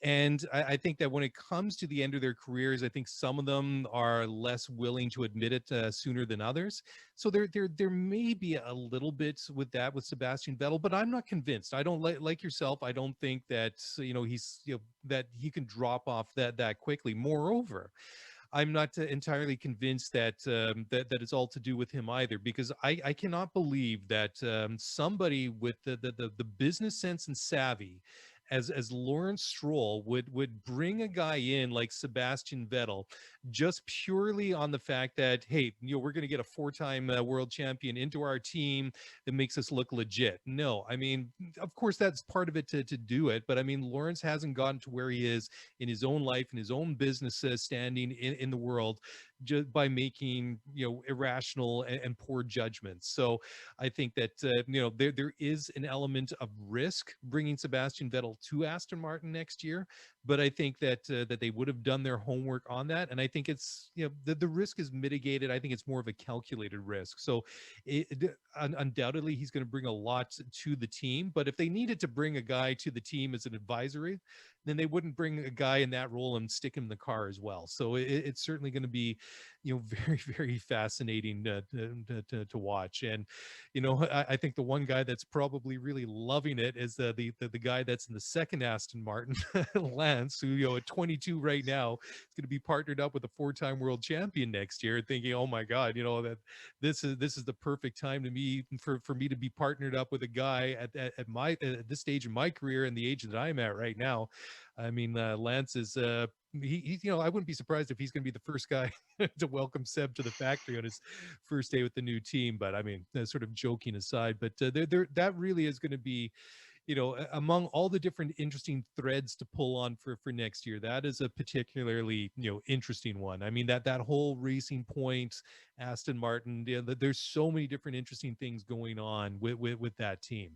And I think that when it comes to the end of their careers, I think some of them are less willing to admit it sooner than others. So there may be a little bit with that with Sebastian Vettel, but I'm not convinced. I don't like yourself. I don't think that he's that he can drop off that quickly. Moreover, I'm not entirely convinced that that it's all to do with him either, because I cannot believe that somebody with the business sense and savvy as Lawrence Stroll would bring a guy in like Sebastian Vettel just purely on the fact that, hey, we're going to get a four-time world champion into our team that makes us look legit. No, I mean, of course that's part of it to do it, but I mean, Lawrence hasn't gotten to where he is in his own life, in his own business standing in the world, just by making irrational and poor judgments. So I think that there is an element of risk bringing Sebastian Vettel to Aston Martin next year, but I think that that they would have done their homework on that, and I think it's the risk is mitigated. I think it's more of a calculated risk. So undoubtedly he's going to bring a lot to the team, but if they needed to bring a guy to the team as an advisory, then they wouldn't bring a guy in that role and stick him in the car as well. So it's certainly going to be, very, very fascinating to watch. And, I think the one guy that's probably really loving it is the guy that's in the second Aston Martin, Lance, who, at 22 right now, is going to be partnered up with a four-time world champion next year, thinking, oh my God, that this is the perfect time to me for me to be partnered up with a guy at this stage in my career and the age that I'm at right now. I mean, Lance is he I wouldn't be surprised if he's going to be the first guy to welcome Seb to the factory on his first day with the new team. But I mean, sort of joking aside, but that really is going to be, among all the different interesting threads to pull on for next year, that is a particularly interesting one. I mean, that whole Racing Point, Aston Martin, there's so many different interesting things going on with that team.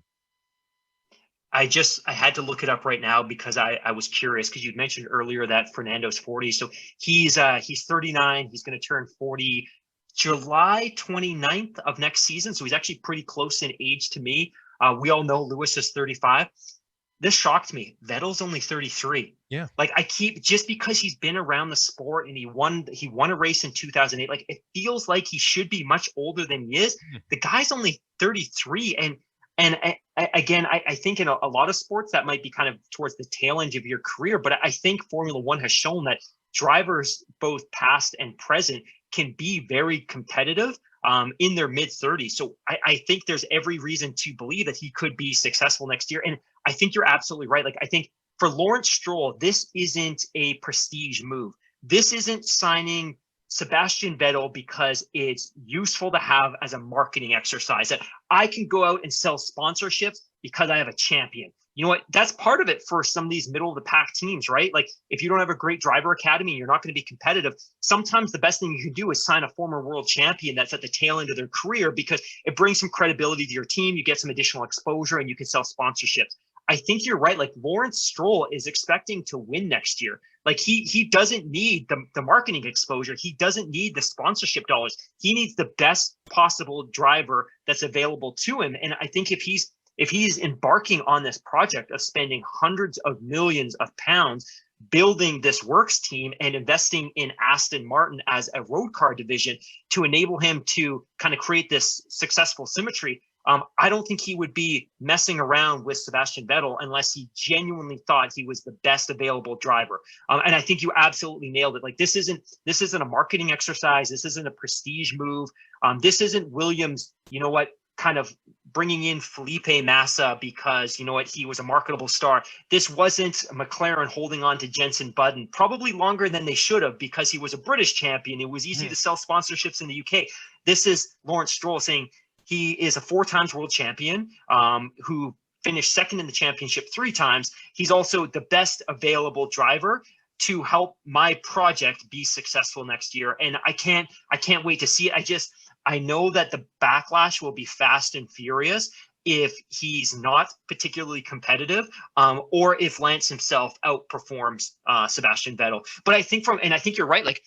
I had to look it up right now because I was curious, because you'd mentioned earlier that Fernando's 40. So he's 39. He's going to turn 40 July 29th of next season. So he's actually pretty close in age to me. We all know Lewis is 35. This shocked me. Vettel's only 33. Yeah. Like, just because he's been around the sport and he won a race in 2008, like, it feels like he should be much older than he is. The guy's only 33. And again, I think in a lot of sports that might be kind of towards the tail end of your career, but I think Formula One has shown that drivers, both past and present, can be very competitive in their mid 30s. So I think there's every reason to believe that he could be successful next year. And I think you're absolutely right. Like, I think for Lawrence Stroll, this isn't a prestige move. This isn't signing Sebastian Vettel because it's useful to have as a marketing exercise, that I can go out and sell sponsorships because I have a champion. You know what? That's part of it for some of these middle of the pack teams, right? Like, if you don't have a great driver academy, you're not going to be competitive. Sometimes the best thing you can do is sign a former world champion that's at the tail end of their career, because it brings some credibility to your team. You get some additional exposure and you can sell sponsorships. I think you're right. Like, Lawrence Stroll is expecting to win next year. Like, he doesn't need the marketing exposure. He doesn't need the sponsorship dollars. He needs the best possible driver that's available to him. And I think if he's embarking on this project of spending hundreds of millions of pounds building this works team and investing in Aston Martin as a road car division to enable him to kind of create this successful symmetry, I don't think he would be messing around with Sebastian Vettel unless he genuinely thought he was the best available driver. And I think you absolutely nailed it. Like, this isn't a marketing exercise. This isn't a prestige move. This isn't Williams, kind of bringing in Felipe Massa because, he was a marketable star. This wasn't McLaren holding on to Jenson Button, probably longer than they should have, because he was a British champion. It was easy to sell sponsorships in the UK. This is Lawrence Stroll saying, he is a 4 times world champion who finished second in the championship 3 times. He's also the best available driver to help my project be successful next year. And I can't wait to see it. I know that the backlash will be fast and furious if he's not particularly competitive, or if Lance himself outperforms Sebastian Vettel. But I think you're right. Like,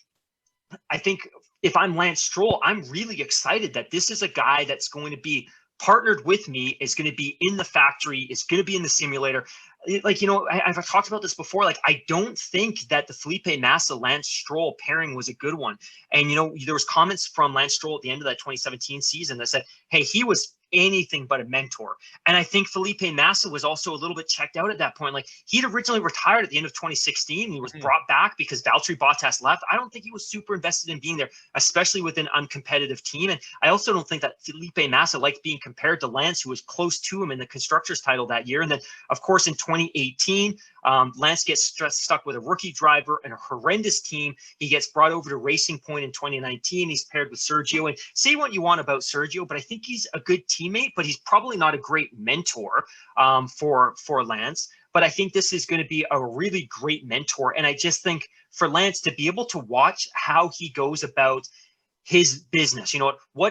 I think if I'm Lance Stroll, I'm really excited that this is a guy that's going to be partnered with me, is going to be in the factory, is going to be in the simulator. like, I've talked about this before. Like, I don't think that the Felipe Massa Lance Stroll pairing was a good one. And there was comments from Lance Stroll at the end of that 2017 season that said, hey, he was anything but a mentor. And I think Felipe Massa was also a little bit checked out at that point. Like, he'd originally retired at the end of 2016. He was brought back because Valtteri Bottas left. I don't think he was super invested in being there, especially with an uncompetitive team. And I also don't think that Felipe Massa liked being compared to Lance, who was close to him in the constructors title that year. And then, of course, in 2018, Lance gets stuck with a rookie driver and a horrendous team. He gets brought over to Racing Point in 2019. He's paired with Sergio. And say what you want about Sergio, but I think he's a good teammate, but he's probably not a great mentor for Lance. But I think this is going to be a really great mentor. And I just think for Lance to be able to watch how he goes about his business,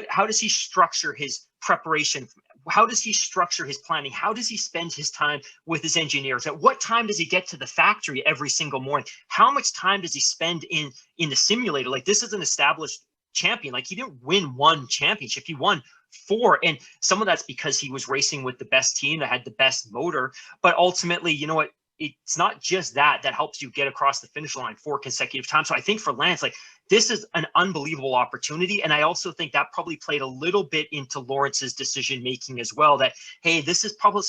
how does he structure his preparation? How does he structure his planning? How does he spend his time with his engineers? At what time does he get to the factory every single morning? How much time does he spend in the simulator? Like, this is an established champion. Like, he didn't win one championship. He won 4. And some of that's because he was racing with the best team that had the best motor. But ultimately, you know what? It's not just that helps you get across the finish line 4 consecutive times. So I think for Lance, like, this is an unbelievable opportunity. And I also think that probably played a little bit into Lawrence's decision making as well, that, hey, this is probably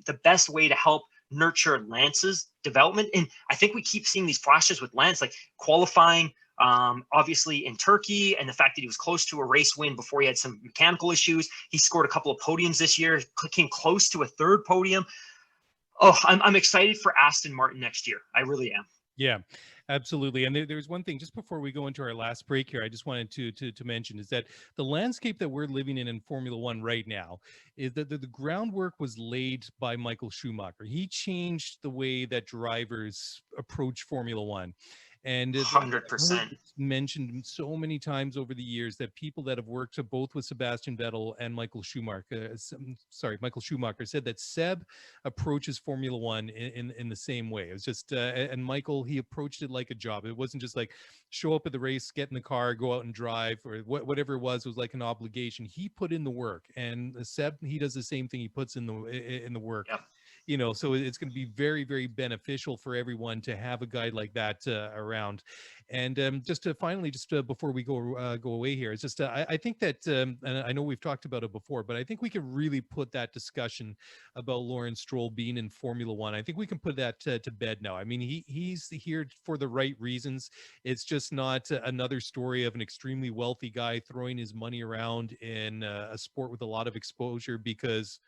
the best way to help nurture Lance's development. And I think we keep seeing these flashes with Lance, like qualifying, obviously in Turkey, and the fact that he was close to a race win before he had some mechanical issues. He scored a couple of podiums this year, came close to a 3rd podium. Oh, I'm excited for Aston Martin next year. I really am. Yeah, absolutely. And there's one thing just before we go into our last break here, I just wanted to mention is that the landscape that we're living in Formula One right now is that the groundwork was laid by Michael Schumacher. He changed the way that drivers approach Formula One. And 100%. it's mentioned so many times over the years that people that have worked both with Sebastian Vettel and Michael Schumacher, Michael Schumacher said that Seb approaches Formula One in the same way. It was just, and Michael, he approached it like a job. It wasn't just like show up at the race, get in the car, go out and drive, or whatever it was like an obligation. He put in the work, and Seb, he does the same thing. He puts in the work. Yep. So it's going to be very, very beneficial for everyone to have a guy like that around. And just to finally, before we go away here, it's just I think that, and I know we've talked about it before, but I think we can really put that discussion about Lawrence Stroll being in Formula One. I think we can put that to bed now. I mean, he's here for the right reasons. It's just not another story of an extremely wealthy guy throwing his money around in a sport with a lot of exposure because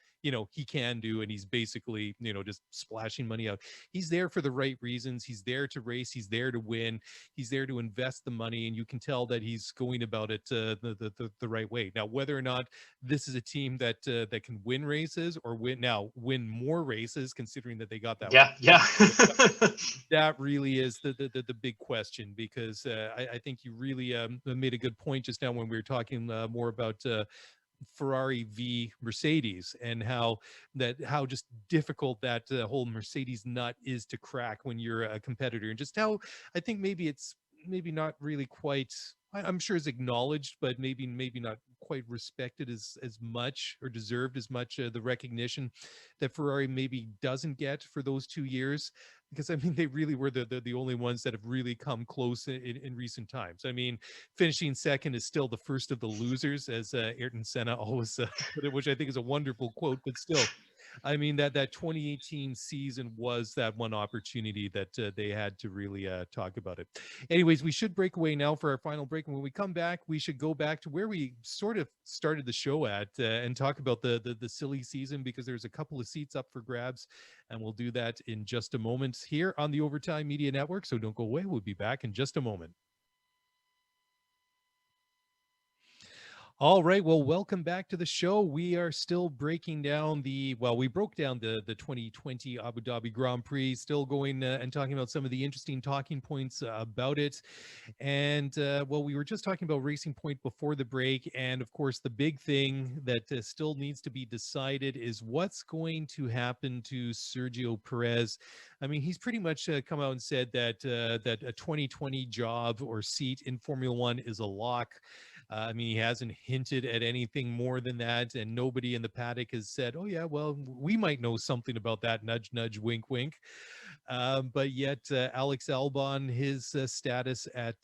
he can do, and he's basically, just splashing money out. He's there for the right reasons. He's there to race. He's there to win. He's there to invest the money, and you can tell that he's going about it the right way. Now, whether or not this is a team that can win races or win more races, considering that they got that. Yeah. That really is the big question, because I think you really made a good point just now when we were talking more about Ferrari v Mercedes, and how just difficult that whole Mercedes nut is to crack when you're a competitor, and just how I think maybe it's not really quite, I'm sure it's acknowledged, but maybe not quite respected as much, or deserved as much the recognition that Ferrari maybe doesn't get for those 2 years. Because I mean, they really were the only ones that have really come close in recent times. I mean, finishing second is still the first of the losers, as Ayrton Senna always put it, which I think is a wonderful quote. But still, I mean, that 2018 season was that one opportunity that they had to really talk about it. Anyways, we should break away now for our final break. And when we come back, we should go back to where we sort of started the show at and talk about the silly season, because there's a couple of seats up for grabs. And we'll do that in just a moment here on the Overtime Media Network. So don't go away. We'll be back in just a moment. All right. Well, welcome back to the show. We are still breaking down we broke down the 2020 Abu Dhabi Grand Prix, still going and talking about some of the interesting talking points about it. And we were just talking about Racing Point before the break. And of course, the big thing that still needs to be decided is what's going to happen to Sergio Perez. I mean, he's pretty much come out and said that a 2020 job or seat in Formula One is a lock. I mean, he hasn't hinted at anything more than that, and nobody in the paddock has said, "Oh yeah, well, we might know something about that." Nudge, nudge, wink, wink. But yet, Alex Albon, his status at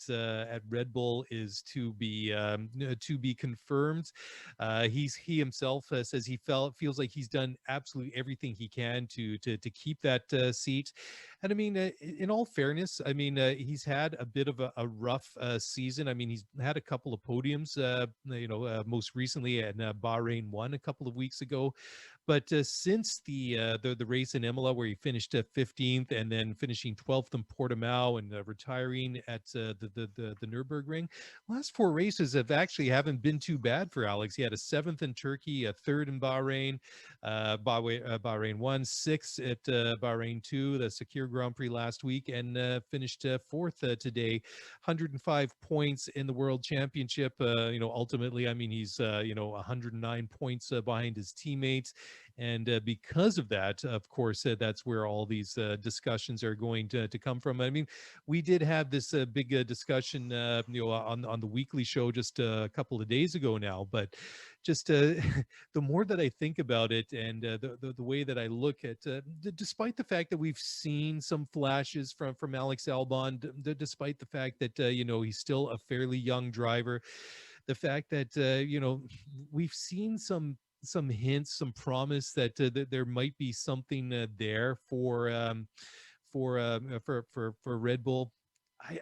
Red Bull is to be confirmed. He himself says he feels like he's done absolutely everything he can to keep that seat. And I mean, in all fairness, I mean, he's had a bit of a rough season. I mean, he's had a couple of podiums, most recently at Bahrain 1 a couple of weeks ago. But since the race in Imola, where he finished 15th and then finishing 12th in Portimao and retiring at the Nürburgring, last four races haven't been too bad for Alex. He had a 7th in Turkey, a 3rd in Bahrain, Bahrain 1, 6th at Bahrain 2, the Sakir Grand Prix last week, and finished 4th today. 105 points in the World Championship. Ultimately, I mean, he's 109 points behind his teammates. And because of that, of course, that's where all these discussions are going to come from. I mean, we did have this big discussion, on the weekly show just a couple of days ago now. But just the more that I think about it, and the way that I look at, despite the fact that we've seen some flashes from Alex Albon, despite the fact that he's still a fairly young driver, the fact that we've seen some hints, some promise that there might be something there for Red Bull.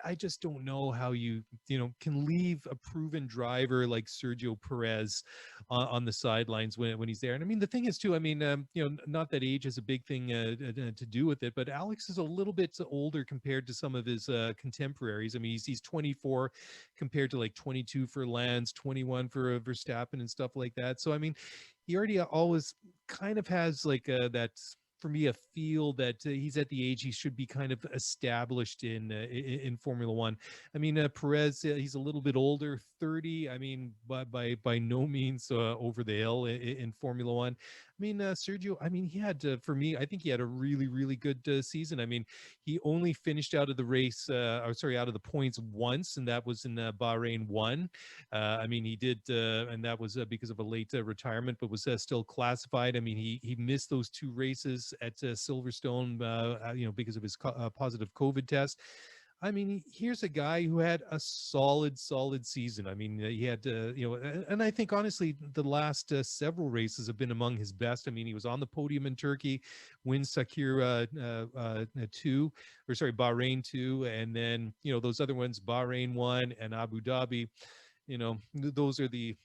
I just don't know how you can leave a proven driver like Sergio Perez on the sidelines when he's there. And I mean, the thing is too, I mean, not that age has a big thing to do with it, but Alex is a little bit older compared to some of his contemporaries. I mean, he's 24 compared to like 22 for Lance, 21 for Verstappen and stuff like that. So I mean, he already always kind of has like that, for me, a feel that he's at the age he should be kind of established in Formula One. I mean, Perez, he's a little bit older, 30. I mean, by no means over the hill in Formula One. I mean, Sergio, I mean, he had, for me, I think he had a really, really good season. I mean, he only finished out of the race, out of the points once, and that was in Bahrain 1. I mean, he did, and that was because of a late retirement, but was still classified. I mean, he missed those 2 races at Silverstone, because of his positive COVID test. I mean, here's a guy who had a solid season. I mean, he had, and I think honestly, the last several races have been among his best. I mean, he was on the podium in Turkey, wins Sakir Bahrain 2, and then those other ones, Bahrain 1 and Abu Dhabi. Those are the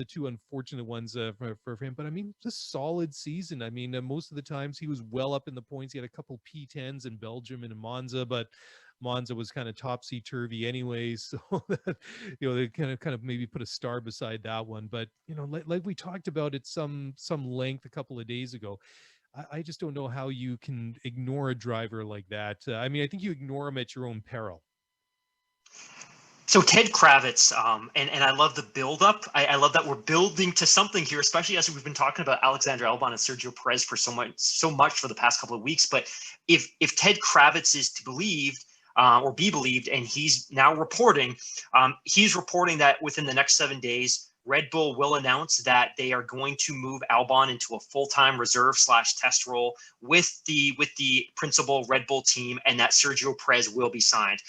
2 unfortunate ones for him. But I mean, it's a solid season. I mean, most of the times he was well up in the points. He had a couple P10s in Belgium and in Monza, but Monza was kind of topsy-turvy anyways. So they kind of maybe put a star beside that one. But like we talked about it some length a couple of days ago, I just don't know how you can ignore a driver like that. I mean, I think you ignore him at your own peril. So Ted Kravitz, and I love the build-up. I love that we're building to something here, especially as we've been talking about Alexander Albon and Sergio Perez for so much for the past couple of weeks. But if Ted Kravitz is to believe or be believed, and he's now reporting, he's reporting that within the next 7 days, Red Bull will announce that they are going to move Albon into a full-time reserve / test role with the principal Red Bull team, and that Sergio Perez will be signed.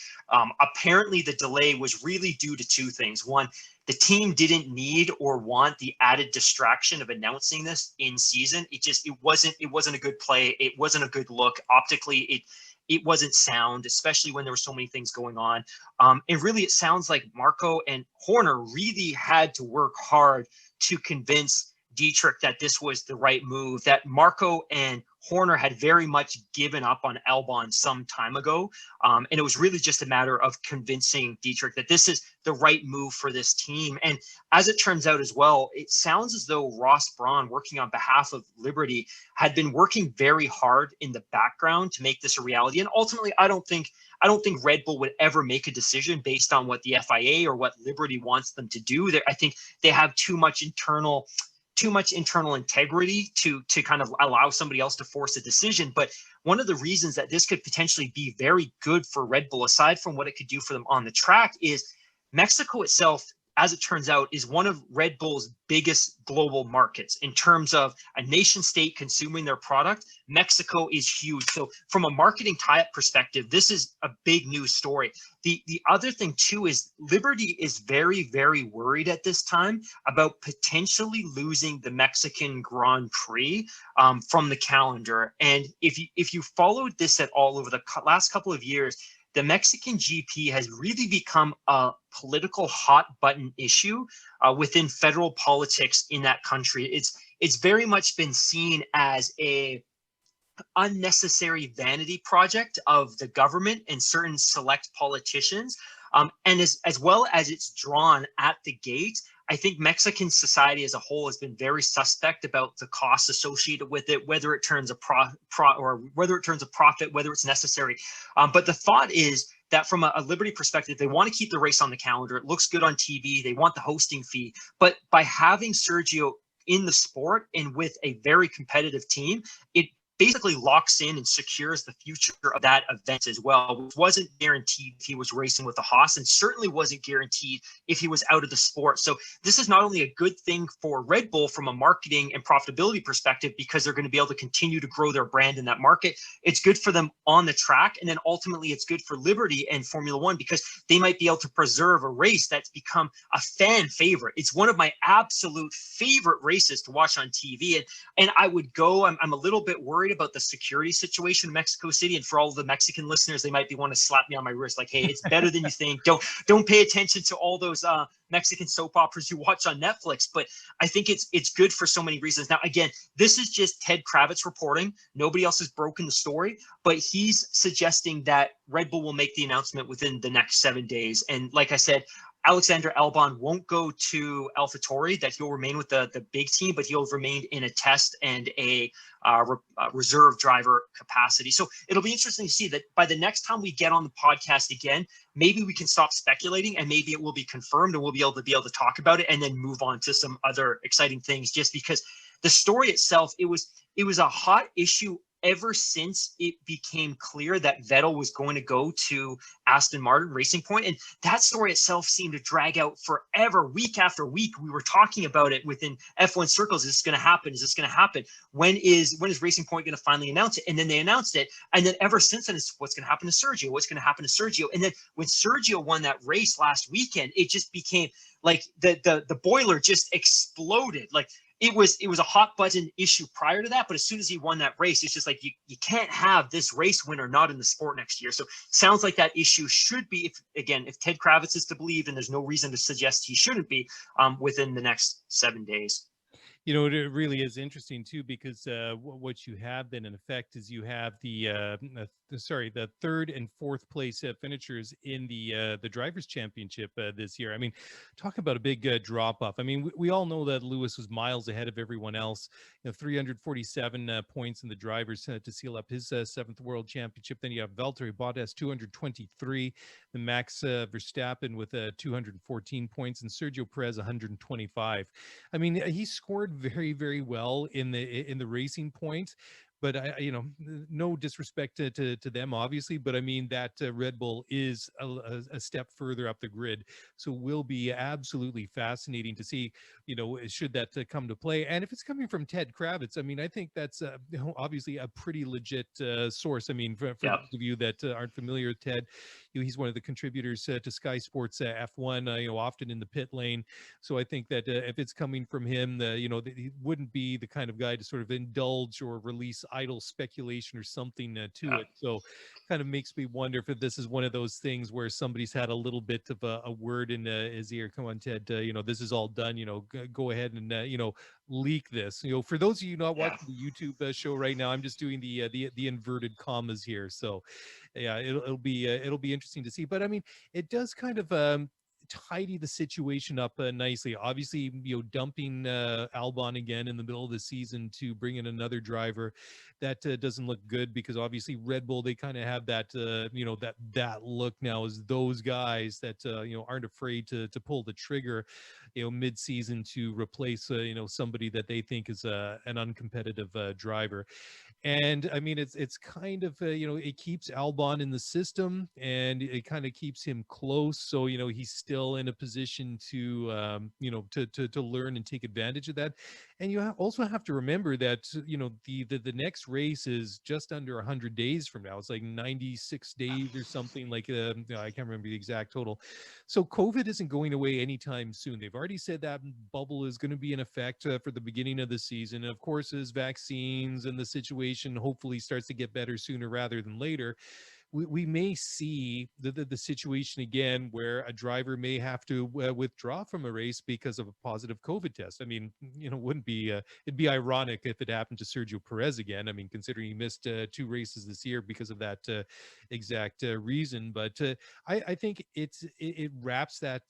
Apparently, the delay was really due to 2 things. One, the team didn't need or want the added distraction of announcing this in season. It wasn't a good play. It wasn't a good look optically. It wasn't sound, especially when there were so many things going on. And really, it sounds like Marco and Horner really had to work hard to convince Dietrich that this was the right move, that Marco and Horner had very much given up on Albon some time ago. And it was really just a matter of convincing Dietrich that this is the right move for this team. And as it turns out as well, it sounds as though Ross Brawn, working on behalf of Liberty, had been working very hard in the background to make this a reality. And ultimately, I don't think Red Bull would ever make a decision based on what the FIA or what Liberty wants them to do. I think they have too much internal integrity to kind of allow somebody else to force a decision. But one of the reasons that this could potentially be very good for Red Bull, aside from what it could do for them on the track, is Mexico itself as it turns out, is one of Red Bull's biggest global markets in terms of a nation state consuming their product. Mexico is huge. So from a marketing tie-up perspective, this is a big news story. The other thing too is Liberty is very, very worried at this time about potentially losing the Mexican Grand Prix from the calendar. And if you followed this at all over the last couple of years, the Mexican GP has really become a political hot button issue within federal politics in that country. It's very much been seen as a unnecessary vanity project of the government and certain select politicians. And as well as it's drawn at the gate, I think Mexican society as a whole has been very suspect about the costs associated with it, whether it turns a whether it turns a profit, whether it's necessary. But the thought is that from a Liberty perspective, they want to keep the race on the calendar. It looks good on TV. They want the hosting fee. But by having Sergio in the sport and with a very competitive team, it basically locks in and secures the future of that event as well, which wasn't guaranteed if he was racing with the Haas, and certainly wasn't guaranteed if he was out of the sport. So this is not only a good thing for Red Bull from a marketing and profitability perspective, because they're going to be able to continue to grow their brand in that market. It's good for them on the track, and then ultimately it's good for Liberty and Formula One, because they might be able to preserve a race that's become a fan favorite. It's one of my absolute favorite races to watch on TV, and I would go. I'm a little bit worried about the security situation in Mexico City, and for all of the Mexican listeners, they might be want to slap me on my wrist like, hey, it's better than you think. Don't pay attention to all those Mexican soap operas you watch on Netflix. But I think it's good for so many reasons. Now, again, this is just Ted Kravitz reporting. Nobody else has broken the story, but he's suggesting that Red Bull will make the announcement within the next 7 days. And like I said, Alexander Albon won't go to AlphaTauri, that he'll remain with the big team, but he'll remain in a test and a reserve driver capacity. So it'll be interesting to see that by the next time we get on the podcast again, maybe we can stop speculating and maybe it will be confirmed and we'll be able to talk about it and then move on to some other exciting things, just because the story itself, it was a hot issue ever since it became clear that Vettel was going to go to Aston Martin Racing Point. And that story itself seemed to drag out forever. Week after week, we were talking about it within F1 circles. Is this going to happen? Is this going to happen? When is Racing Point going to finally announce it? And then they announced it. And then ever since then, it's what's going to happen to Sergio? What's going to happen to Sergio? And then when Sergio won that race last weekend, it just became like the boiler just exploded. Like, it was a hot button issue prior to that, but as soon as he won that race, it's just like you can't have this race winner not in the sport next year. So sounds like that issue should be, if Ted Kravitz is to believe, and there's no reason to suggest he shouldn't be, within the next 7 days. You know, it really is interesting too, because what you have then in effect is you have the third and fourth place finishers in the drivers' championship this year. I mean, talk about a big drop off. I mean, we all know that Lewis was miles ahead of everyone else. 347 points in the drivers to seal up his seventh world championship. Then you have Valtteri Bottas 223, the Max Verstappen with 214 points, and Sergio Perez 125. I mean, he scored very, very well in the Racing Point, but no disrespect to them, obviously, but I mean that Red Bull is a step further up the grid, so will be absolutely fascinating to see, should that come to play. And if it's coming from Ted Kravitz, I mean, I think that's obviously a pretty legit source. I mean, for those of you that aren't familiar with Ted, he's one of the contributors to Sky Sports F1, often in the pit lane. So I think that if it's coming from him, he wouldn't be the kind of guy to sort of indulge or release idle speculation or something to it. So kind of makes me wonder if this is one of those things where somebody's had a little bit of a word in his ear. Come on, Ted, this is all done, go ahead and leak this. For those of you not watching the YouTube show right now, I'm just doing the inverted commas here. So yeah, it'll be interesting to see. But I mean, it does kind of tidy the situation up nicely. Obviously, dumping Albon again in the middle of the season to bring in another driver, that doesn't look good, because obviously Red Bull, they kind of have that that look now as those guys that aren't afraid to pull the trigger mid-season to replace somebody that they think is an uncompetitive driver. And I mean, it's kind of it keeps Albon in the system, and it kind of keeps him close, so he's still still in a position to, to learn and take advantage of that. And you also have to remember that, the next race is just under 100 days from now. It's like 96 days or something like, I can't remember the exact total. So COVID isn't going away anytime soon. They've already said that bubble is going to be in effect for the beginning of the season. And of course, as vaccines and the situation hopefully starts to get better sooner rather than later, we may see the situation again where a driver may have to withdraw from a race because of a positive COVID test. I mean, wouldn't be it'd be ironic if it happened to Sergio Perez again. I mean, considering he missed 2 races this year because of that exact reason. But I think it wraps that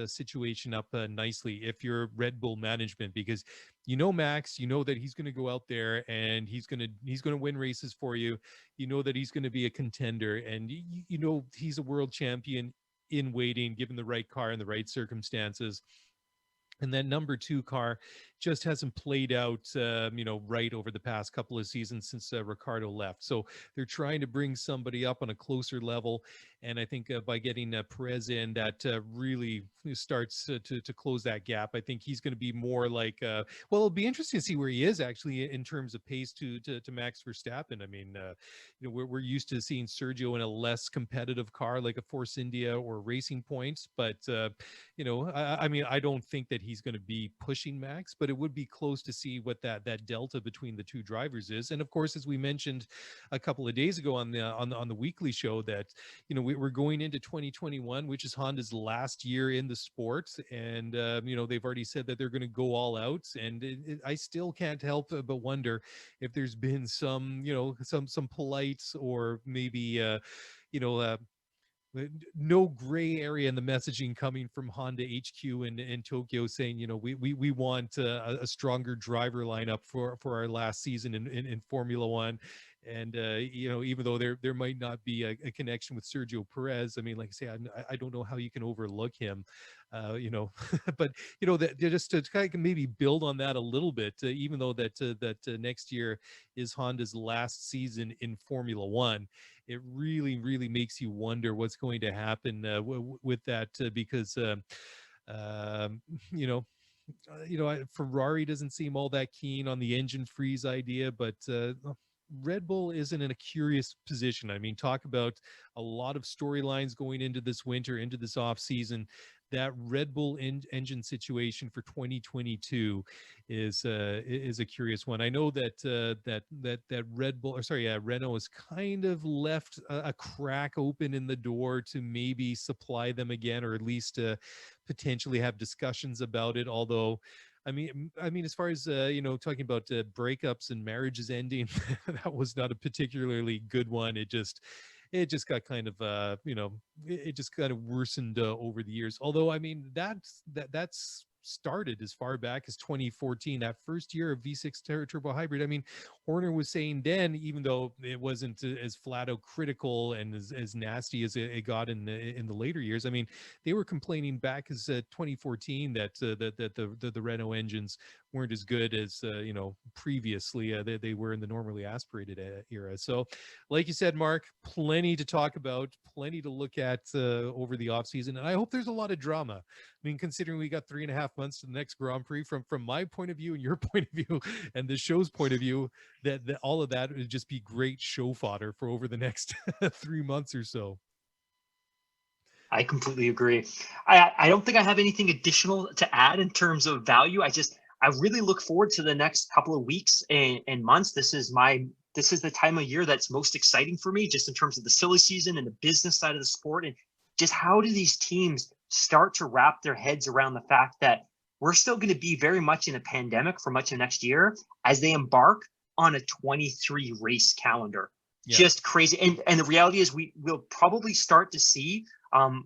situation up nicely if you're Red Bull management, because Max, that he's going to go out there and he's going to win races for you. That he's going to be a contender, and he's a world champion in waiting, given the right car and the right circumstances. And that number 2 car just hasn't played out, right over the past couple of seasons since Ricardo left. So they're trying to bring somebody up on a closer level. And I think by getting Perez in, that really starts to close that gap. I think he's going to be more like, well, it'll be interesting to see where he is actually in terms of pace to Max Verstappen. I mean, we're used to seeing Sergio in a less competitive car like a Force India or Racing Points, but I mean, I don't think that he's going to be pushing Max, but it would be close to see what that delta between the 2 drivers is. And of course, as we mentioned a couple of days ago on the weekly show, that we're going into 2021, which is Honda's last year in the sport, and they've already said that they're going to go all out. And I still can't help but wonder if there's been some some polite or maybe no gray area in the messaging coming from Honda HQ in Tokyo, saying, we want a stronger driver lineup for our last season in Formula One. And, even though there might not be a connection with Sergio Perez, I mean, like I say, I don't know how you can overlook him, but, that just to kind of maybe build on that a little bit, even though that next year is Honda's last season in Formula One, it really, really makes you wonder what's going to happen with that, because, Ferrari doesn't seem all that keen on the engine freeze idea, but Red Bull isn't in a curious position. I mean, talk about a lot of storylines going into this winter, into this off season. That Red Bull engine situation for 2022 is a curious one. I know that that Red Bull, or sorry, Renault has kind of left a crack open in the door to maybe supply them again, or at least potentially have discussions about it. Although, I mean, as far as talking about breakups and marriages ending, that was not a particularly good one. It just got kind of it just kind of worsened over the years. Although, I mean, that's started as far back as 2014, that first year of V6 turbo hybrid. I mean, Horner was saying then, even though it wasn't as flat out critical and as nasty as it got in the later years, I mean, they were complaining back as 2014 that the Renault engines weren't as good as previously they were in the normally aspirated era. So, like you said, Mark, plenty to talk about, plenty to look at over the off season, and I hope there's a lot of drama. I mean, considering we got 3.5 months to the next Grand Prix, from my point of view and your point of view and the show's point of view, that all of that would just be great show fodder for over the next 3 months or so. I completely agree. I don't think I have anything additional to add in terms of value. I really look forward to the next couple of weeks and months. This is the time of year that's most exciting for me, just in terms of the silly season and the business side of the sport, and just how do these teams start to wrap their heads around the fact that we're still going to be very much in a pandemic for much of next year as they embark on a 23 race calendar. Yeah. Just crazy. And the reality is we'll probably start to see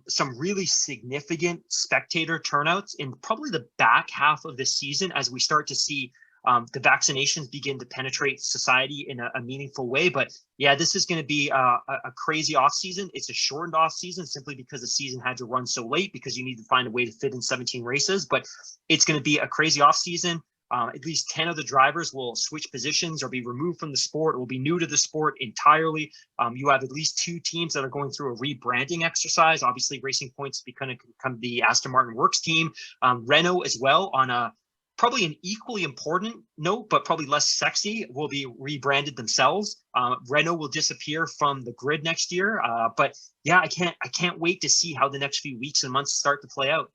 some really significant spectator turnouts in probably the back half of this season, as we start to see the vaccinations begin to penetrate society in a meaningful way. But yeah, this is going to be a crazy off season. It's a shortened off season simply because the season had to run so late, because you need to find a way to fit in 17 races. But it's going to be a crazy off season. At least 10 of the drivers will switch positions or be removed from the sport, will be new to the sport entirely. You have at least 2 teams that are going through a rebranding exercise. Obviously, Racing Point's become the Aston Martin Works team. Renault as well, on a probably an equally important note, but probably less sexy, will be rebranded themselves. Renault will disappear from the grid next year. But yeah, I can't wait to see how the next few weeks and months start to play out.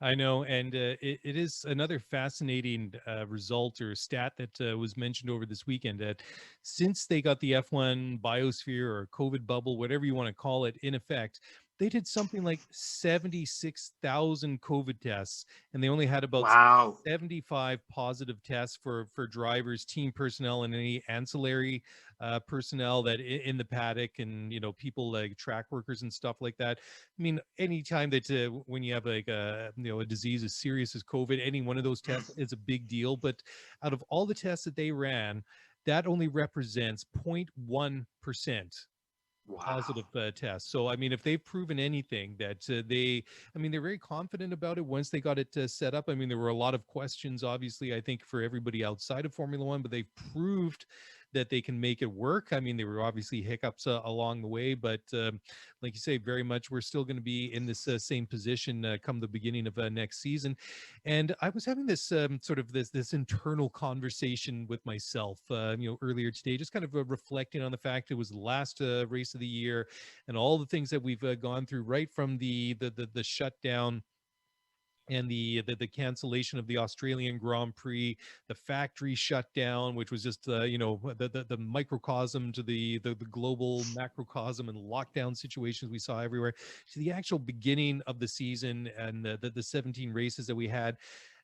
I know, and it is another fascinating result or stat that was mentioned over this weekend. That since they got the F1 biosphere or COVID bubble, whatever you want to call it, in effect, they did something like 76,000 COVID tests, and they only had about Wow. 75 positive tests for drivers, team personnel, and any ancillary personnel that in the paddock, and people like track workers and stuff like that. I mean, anytime that when you have like a disease as serious as COVID, any one of those tests is a big deal. But out of all the tests that they ran, that only represents 0.1% Wow. positive tests. So I mean, if they've proven anything that they're very confident about it once they got it set up. I mean, there were a lot of questions, obviously, I think, for everybody outside of Formula One, but they've proved that they can make it work. I mean, there were obviously hiccups along the way, but like you say, very much we're still going to be in this same position come the beginning of next season. And I was having this sort of this internal conversation with myself, earlier today, just kind of reflecting on the fact it was the last race of the year, and all the things that we've gone through, right from the shutdown and the cancellation of the Australian Grand Prix, the factory shutdown, which was just the microcosm to the global macrocosm and lockdown situations we saw everywhere, to the actual beginning of the season and the 17 races that we had.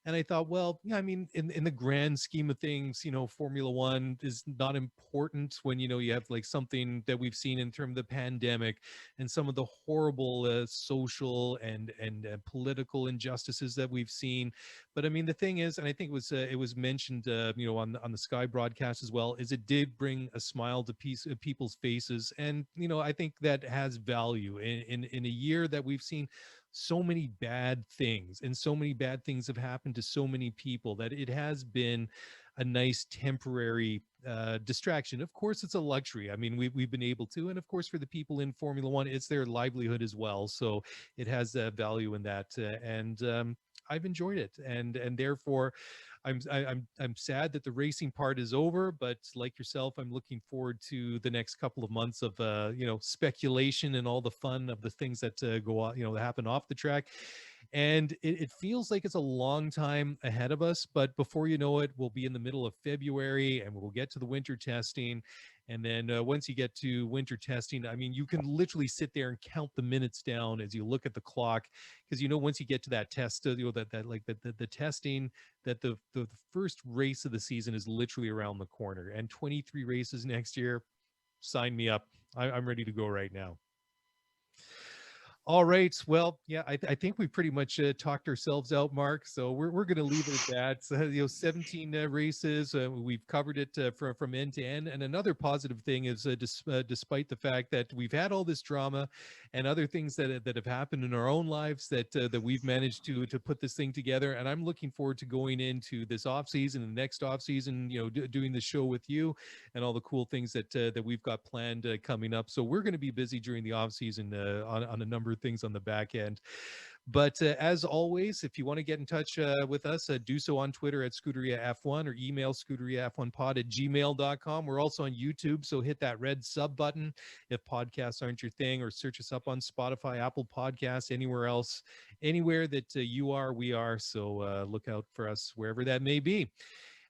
And I thought, well, yeah, I mean, in the grand scheme of things, Formula One is not important when, you have like something that we've seen in terms of the pandemic and some of the horrible social and political injustices that we've seen. But I mean, the thing is, and I think it was mentioned, on the Sky broadcast as well, is it did bring a smile to people's faces, and I think that has value in a year that we've seen so many bad things, and so many bad things have happened to so many people, that it has been a nice temporary distraction. Of course, it's a luxury. I mean, we've been able to, and of course, for the people in Formula One, it's their livelihood as well. So it has value in that, and I've enjoyed it, and therefore, I'm sad that the racing part is over. But like yourself, I'm looking forward to the next couple of months of speculation and all the fun of the things that go on, that happen off the track. And it feels like it's a long time ahead of us, but before you know it, we'll be in the middle of February, and we'll get to the winter testing. And then once you get to winter testing, I mean, you can literally sit there and count the minutes down as you look at the clock, because once you get to that test, that like the testing, that the first race of the season is literally around the corner, and 23 races next year. Sign me up. I'm ready to go right now. All right. Well, yeah, I think we pretty much talked ourselves out, Mark. So we're going to leave it at that. So, 17 races. We've covered it from end to end. And another positive thing is, despite the fact that we've had all this drama and other things that have happened in our own lives, that we've managed to put this thing together. And I'm looking forward to going into this off season and next off season, doing the show with you and all the cool things that we've got planned coming up. So we're going to be busy during the off season on a number of things on the back end. But as always, if you want to get in touch with us, do so on Twitter at Scuderia F1, or email scuderiaf1pod@gmail.com. We're also on YouTube, so hit that red sub button if podcasts aren't your thing, or search us up on Spotify, Apple Podcasts, anywhere else, anywhere that you are, we are. So look out for us wherever that may be.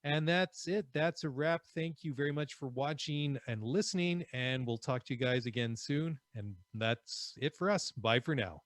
And that's it. That's a wrap. Thank you very much for watching and listening, and we'll talk to you guys again soon. And that's it for us. Bye for now.